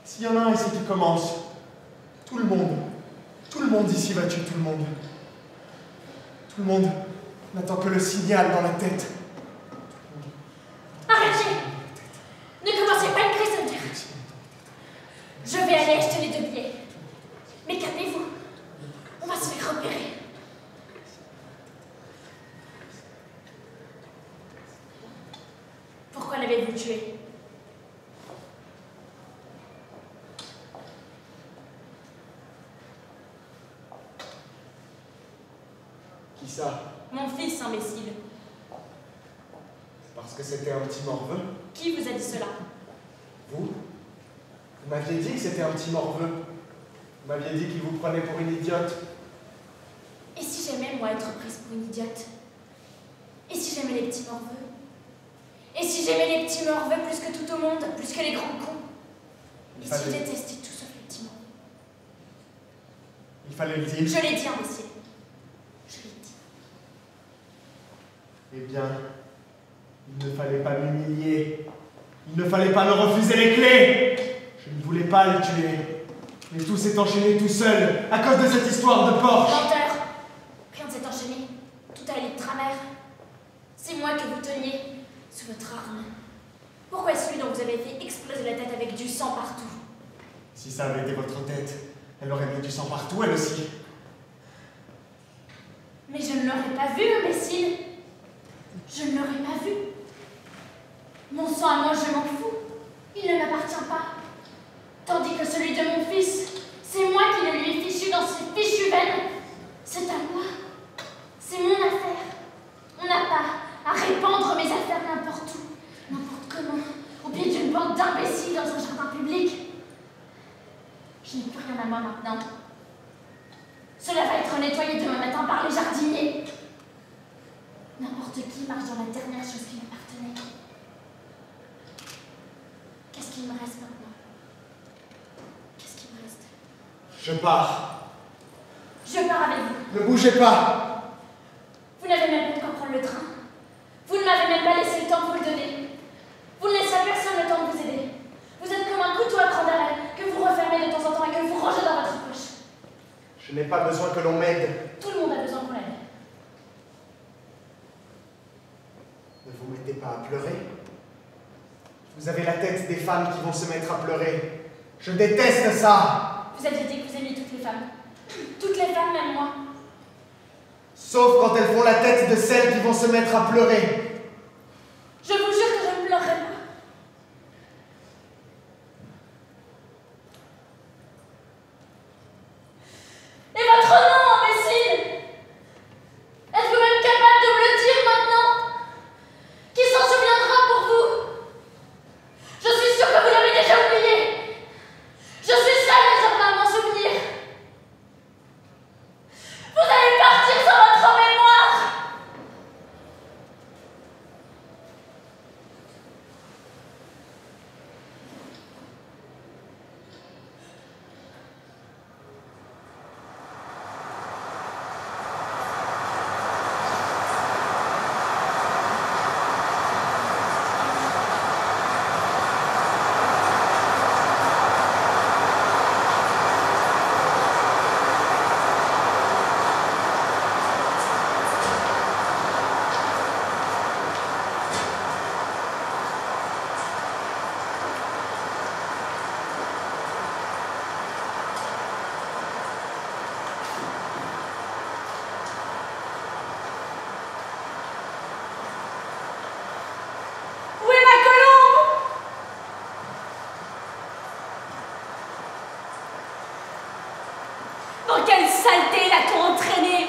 S'il y en a un ici qui commence, tout le monde ici va tuer tout le monde. Tout le monde n'attend que le signal dans la tête. Arrêtez! Ne commencez pas une crise de nerfs. Je vais aller acheter les 2 billets. Mais calmez-vous. On va se faire repérer. Pourquoi l'avez-vous tué? Qui ça? Mon fils, imbécile. Parce que c'était un petit morveux. Qui vous a dit cela? Vous m'aviez dit que c'était un petit morveux. Vous m'aviez dit qu'il vous prenait pour une idiote. Et si j'aimais, moi, être prise pour une idiote? Et si j'aimais les petits morveux? Et si j'aimais les petits morveux plus que tout au monde, plus que les grands cons? Et si je détestais tout sauf les petits morveux? Il fallait le dire. Je l'ai dit, imbécile. Je l'ai dit. Eh bien, il ne fallait pas m'humilier. Il ne fallait pas me refuser les clés. Je ne voulais pas le tuer. Mais tout s'est enchaîné tout seul, à cause de cette histoire de Porsche. Menteur! Rien ne s'est enchaîné. Tout a allé de travers. C'est moi que vous teniez sous votre arme. Pourquoi celui dont vous avez fait exploser la tête avec du sang partout? Si ça avait été votre tête, elle aurait mis du sang partout, elle aussi. Mais je ne l'aurais pas vu, imbécile. Je ne l'aurais pas vu. Mon sang à moi, je m'en fous. Il ne m'appartient pas. Tandis que celui de mon fils, c'est moi qui le lui ai fichu dans ses fichues veines. C'est à moi. C'est mon affaire. On n'a pas à répandre mes affaires n'importe où, n'importe comment, au pied d'une bande d'imbéciles dans un jardin public. Je n'ai plus rien à moi maintenant. Cela va être nettoyé demain matin par les jardiniers. N'importe qui marche dans la dernière chose qui m'appartenait. Qu'est-ce qu'il me reste maintenant? Qu'est-ce qu'il me reste? Je pars. Je pars avec vous. Ne bougez pas. Vous n'avez même pas encore prendre le train. Vous ne m'avez même pas laissé le temps de vous le donner. Vous ne laissez à personne le temps de vous aider. Vous êtes comme un couteau à cran d'arrêt que vous refermez de temps en temps et que vous rangez dans votre poche. Je n'ai pas besoin que l'on m'aide. Tout le monde a besoin qu'on l'aide. Ne vous mettez pas à pleurer. Vous avez la tête des femmes qui vont se mettre à pleurer. Je déteste ça. Vous aviez dit que vous aimiez toutes les femmes. Toutes les femmes, même moi. Sauf quand elles font la tête de celles qui vont se mettre à pleurer. Je vous jure que je ne pleurerai pas. Et votre nom, imbécile? Êtes-vous même capable de me le dire maintenant? Qui s'en souviendra pour vous? Je suis sûre que vous l'avez déjà oublié. Je suis seule désormais à m'en souvenir. Vous allez partir sans votre mémoire. Où est ma colombe? Dans quelle saleté l'a-t-on entraînée?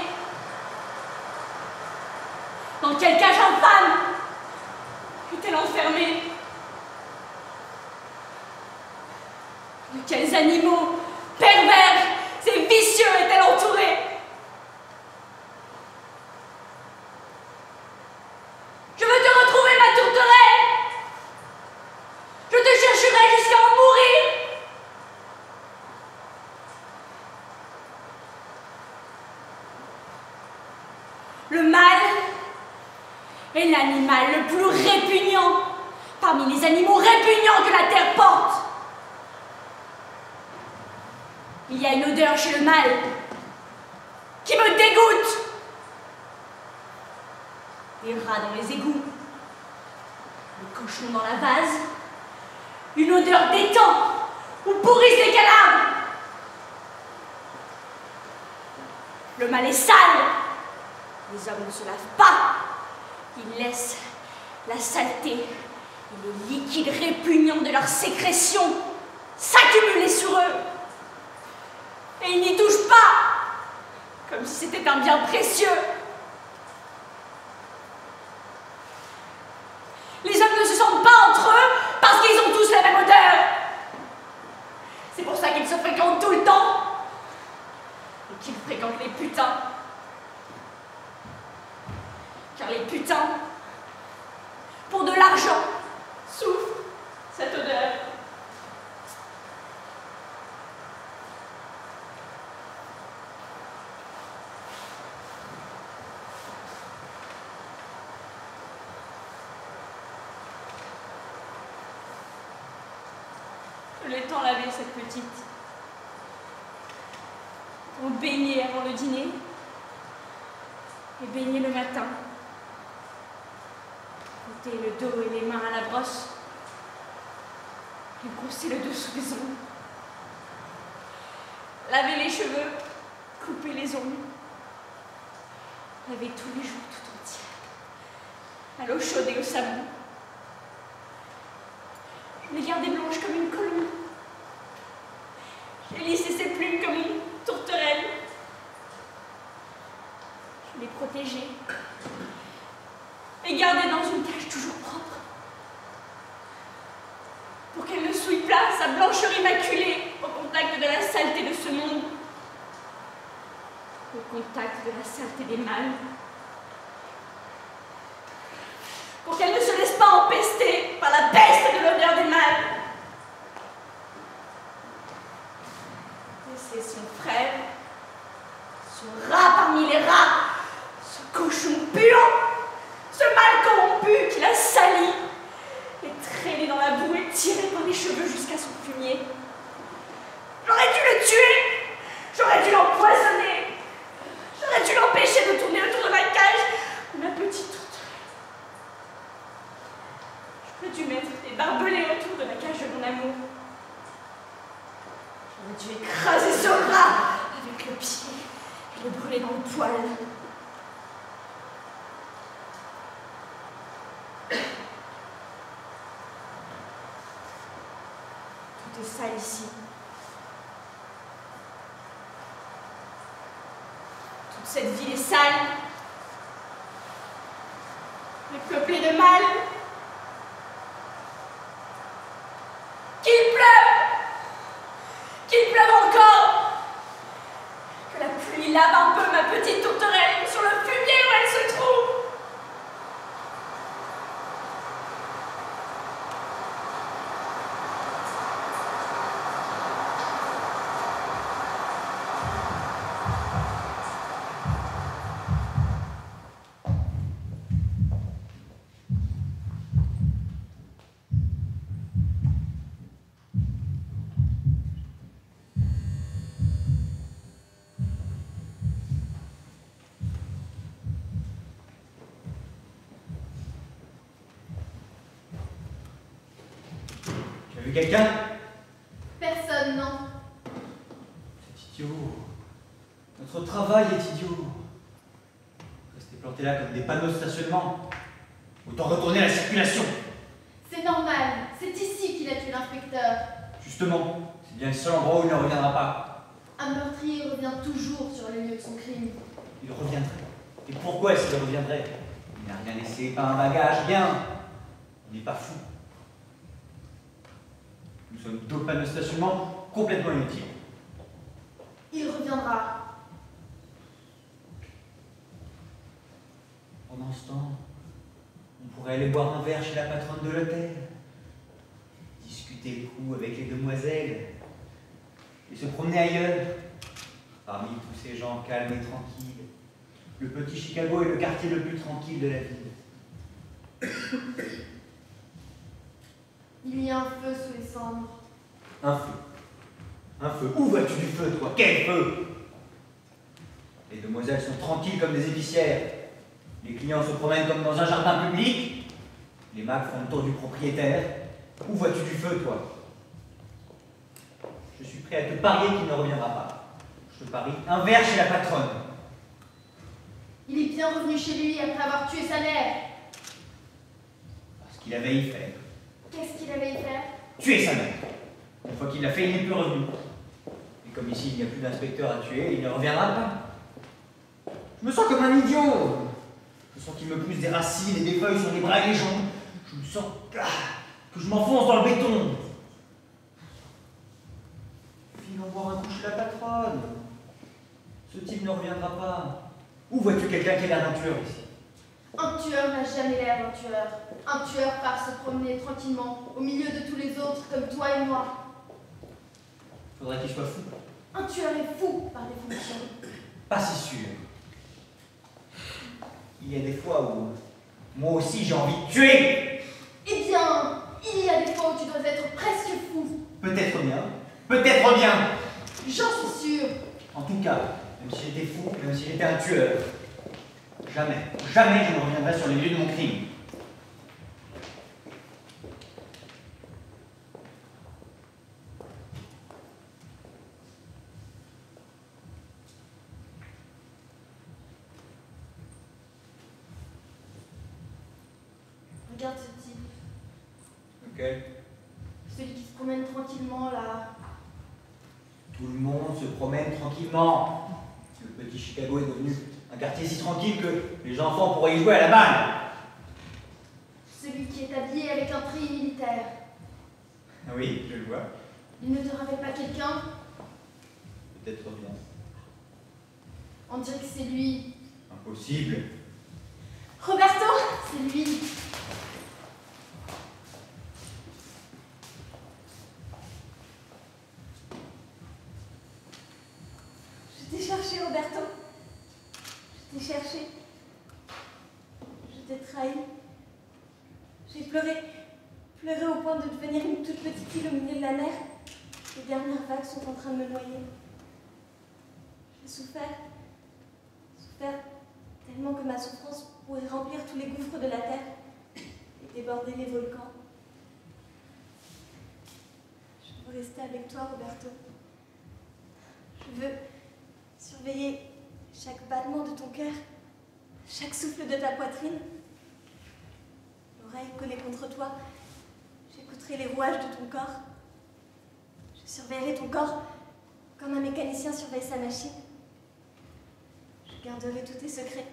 Dans quelle cage infâme est-elle enfermée? De quels animaux pervers et vicieux est-elle entourée? Je veux te retrouver, ma tourterelle! Je te chercherai jusqu'à en mourir! est l'animal le plus répugnant parmi les animaux répugnants que la terre porte. Il y a une odeur chez le mâle qui me dégoûte. Des rats dans les égouts, des cochons dans la vase, une odeur d'étang où pourrissent les cadavres. Le mâle est sale. Les hommes ne se lavent pas. Ils laissent la saleté et les liquides répugnants de leurs sécrétions s'accumuler sur eux. Et ils n'y touchent pas, comme si c'était un bien précieux. Les hommes ne se sentent pas entre eux parce qu'ils ont tous la même odeur. C'est pour ça qu'ils se fréquentent tout le temps et qu'ils fréquentent les putains. Car les putains, pour de l'argent, souffrent cette odeur. Je l'ai tant lavé, cette petite. On baignait avant le dîner et baignait le matin. Frotter le dos et les mains à la brosse et brosser le dessous des ongles. Laver les cheveux, couper les ongles. Laver tous les jours tout entier. À l'eau chaude et au savon. Je l'ai gardée blanche comme une colombe. J'ai lissé ses plumes comme une tourterelle. Je l'ai protégée et gardée dans une cage toujours propre pour qu'elle ne souille pas sa blancheur immaculée au contact de la saleté de ce monde, au contact de la saleté des mâles, pour qu'elle ne se laisse pas empester par la peste de l'odeur des mâles. Et c'est son frère, ce rat parmi les rats, ce cochon puant, ce mâle corrompu qui l'a sali et traîné dans la boue et tiré par les cheveux jusqu'à son fumier. J'aurais dû le tuer, j'aurais dû l'empoisonner, j'aurais dû l'empêcher de tourner autour de ma cage, ma petite tourterelle. J'aurais dû mettre des barbelés autour de la cage de mon amour. J'aurais dû écraser ce rat avec le pied et le brûler dans le poêle. Tout est sale ici. Toute cette ville est sale. Elle est peuplée de mâles. Qu'il pleuve! Qu'il pleuve encore! Que la pluie lave un peu ma petite tourterelle sur le fumier où elle se trouve! Quelqu'un? Personne, non. C'est idiot. Notre travail est idiot. Rester planté là comme des panneaux de stationnement. Autant retourner à la circulation. C'est normal. C'est ici qu'il a tué l'inspecteur. Justement, c'est bien le seul endroit où il ne reviendra pas. Un meurtrier revient toujours sur le lieu de son crime. Il reviendrait. Et pourquoi est-ce qu'il reviendrait? Il n'a rien laissé, pas un bagage, rien. Il n'est pas fou. Nous sommes deux panneaux de stationnement complètement inutiles. Il reviendra. Pendant ce temps, on pourrait aller boire un verre chez la patronne de l'hôtel, discuter le coup avec les demoiselles, et se promener ailleurs, parmi tous ces gens calmes et tranquilles. Le petit Chicago est le quartier le plus tranquille de la ville. Il y a un feu sous les cendres. Un feu. Un feu. Où vois-tu du feu, toi? Quel feu? Les demoiselles sont tranquilles comme des épicières. Les clients se promènent comme dans un jardin public. Les mags font le tour du propriétaire. Où vois-tu du feu, toi? Je suis prêt à te parier qu'il ne reviendra pas. Je te parie un verre chez la patronne. Il est bien revenu chez lui après avoir tué sa mère. Parce qu'il avait y faire. Qu'est-ce qu'il avait y faire? Tuer sa mère. Une fois qu'il l'a fait, il n'est plus revenu. Et comme ici, il n'y a plus d'inspecteur à tuer, il ne reviendra pas. Je me sens comme un idiot. Je sens qu'il me pousse des racines et des feuilles sur les bras et les jambes. Je me sens que je m'enfonce dans le béton. Viens boire un coup chez la patronne. Ce type ne reviendra pas. Où vois-tu quelqu'un qui a l'air d'un tueur ici? Un tueur n'a jamais l'air d'un tueur. Un tueur part se promener tranquillement, au milieu de tous les autres, comme toi et moi. Faudrait qu'il soit fou. Un tueur est fou, par définition. Pas si sûr. Il y a des fois où moi aussi j'ai envie de tuer. Eh bien, il y a des fois où tu dois être presque fou. Peut-être bien. Peut-être bien. J'en suis sûre. En tout cas, même si j'étais fou, même si j'étais un tueur, jamais, jamais je ne reviendrai sur les lieux de mon crime. Regarde ce type. Ok. Celui qui se promène tranquillement là. Tout le monde se promène tranquillement. Le petit Chicago est devenu un quartier si tranquille que les enfants pourraient y jouer à la balle. Celui qui est habillé avec un treillis militaire. Ah oui, je le vois. Il ne te rappelle pas quelqu'un? Peut-être bien. On dirait que c'est lui. Impossible. Roberto, c'est lui. Je t'ai cherché, Roberto. Je t'ai cherché. Je t'ai trahi. J'ai pleuré. Pleuré au point de devenir une toute petite île au milieu de la mer. Les dernières vagues sont en train de me noyer. J'ai souffert. Souffert tellement que ma souffrance pourrait remplir tous les gouffres de la terre et déborder les volcans. Je veux rester avec toi, Roberto. Je veux surveiller chaque battement de ton cœur, chaque souffle de ta poitrine. L'oreille collée contre toi, j'écouterai les rouages de ton corps. Je surveillerai ton corps comme un mécanicien surveille sa machine. Je garderai tous tes secrets.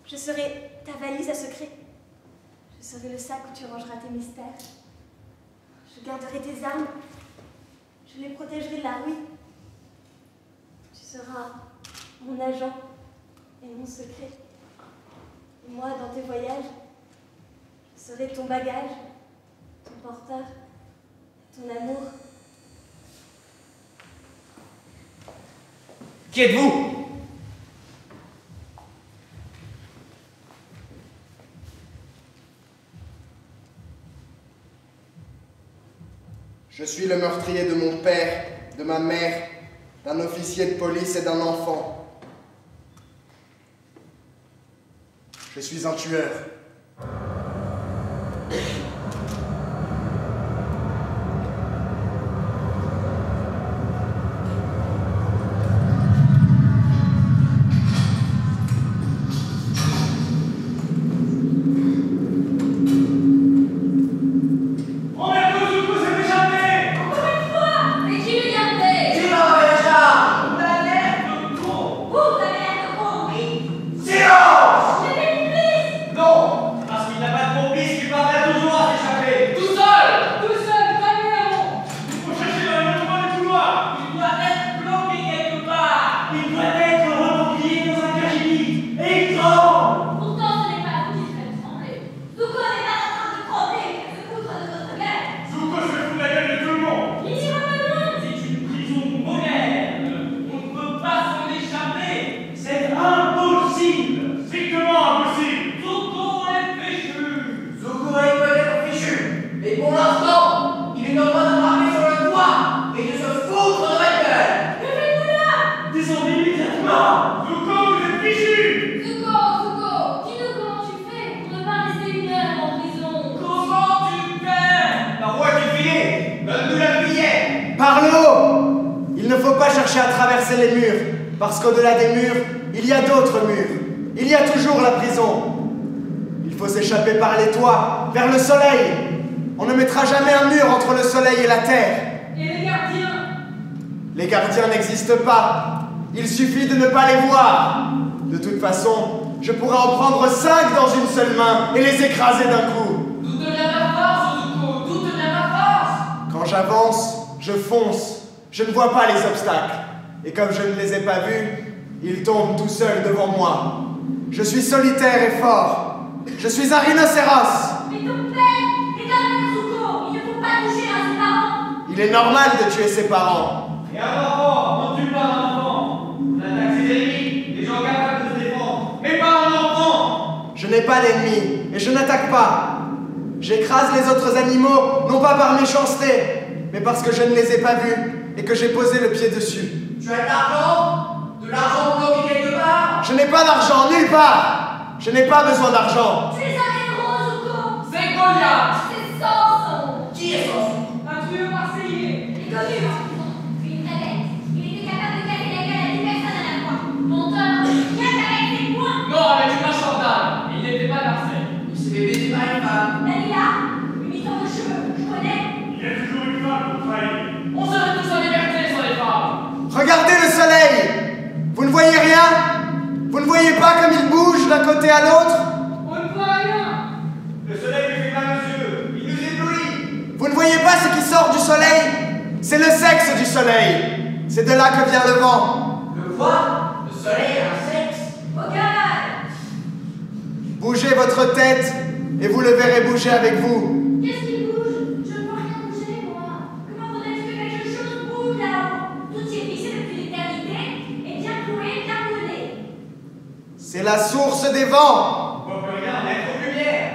Je serai ta valise à secret. Je serai le sac où tu rangeras tes mystères. Je garderai tes armes. Je les protégerai de la ruine. Tu seras mon agent et mon secret. Et moi, dans tes voyages, je serai ton bagage, ton porteur, ton amour. Qui êtes-vous? Je suis le meurtrier de mon père, de ma mère, d'un officier de police et d'un enfant. Je suis un tueur. Non! l'instant, il est en train de frapper sur le toit et de se foutre de ma gueule. Que faites-vous là? Descendez immédiatement. Zuko, vous êtes fichu! Zuko, dis-nous comment tu fais pour ne pas rester une heure en prison. Comment tu fais? Par où as-tu filé? Donne-nous le billet! Par l'eau! Il ne faut pas chercher à traverser les murs, parce qu'au-delà des murs, il y a d'autres murs. Il y a toujours la prison. Il faut s'échapper par les toits, vers le soleil. On ne mettra jamais un mur entre le soleil et la terre. Et les gardiens? Les gardiens n'existent pas. Il suffit de ne pas les voir. De toute façon, je pourrais en prendre 5 dans une seule main et les écraser d'un coup. D'où te vient ta force, Zuko? D'où te vient ta force? Quand j'avance, je fonce. Je ne vois pas les obstacles. Et comme je ne les ai pas vus, ils tombent tout seuls devant moi. Je suis solitaire et fort. Je suis un rhinocéros. Mais ton père est un mère, Zuko. Il ne faut pas toucher à ses parents. Il est normal de tuer ses parents. Et un enfant, on ne tue pas un enfant. On attaque ses ennemis, des gens capables de se défendre, mais pas un enfant. Je n'ai pas d'ennemis et je n'attaque pas. J'écrase les autres animaux, non pas par méchanceté, mais parce que je ne les ai pas vus et que j'ai posé le pied dessus. Tu as de l'argent? De l'argent bloqué quelque part? Je n'ai pas d'argent, nulle part. Je n'ai pas besoin d'argent. Tu es un héros, Zuko. C'est Goliath! C'est Samson. Qui est Samson? Un tueur marseillais. Il est connu en prison. Puis une tablette. Il était capable de casser la gueule à 10 personnes à la fois. Menteur, rien qu'avec ses poings. Non, avec une mâche en dalle. Il n'était pas Marseille. Il s'est fait baiser par une femme. Dalila, une histoire de cheveux, je connais. Il y a toujours une femme pour trahir. On serait tous en liberté sans les femmes. Regardez le soleil. Vous ne voyez rien? Vous ne voyez pas comme il bouge d'un côté à l'autre? On ne voit rien. Le soleil lui fait mal aux yeux, il nous éblouit. Vous ne voyez pas ce qui sort du soleil? C'est le sexe du soleil. C'est de là que vient le vent. Le quoi? Le soleil a un sexe? Regarde. Bougez votre tête et vous le verrez bouger avec vous. Qu'est-ce qui bouge? Je ne vois rien bouger, moi. Comment voudrais-tu que quelque chose bouge là-haut? Tout y est fixé depuis l'éternité et bien cloué, bien collé. C'est la source des vents. On ne peut rien mettre aux lumières.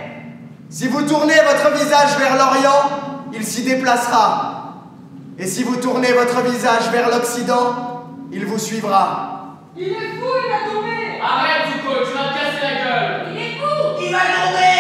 Si vous tournez votre visage vers l'Orient, il s'y déplacera. Et si vous tournez votre visage vers l'Occident, il vous suivra. Il est fou, il va tomber. Arrête, Zuko, tu vas te casser la gueule. Il est fou. Il va tomber!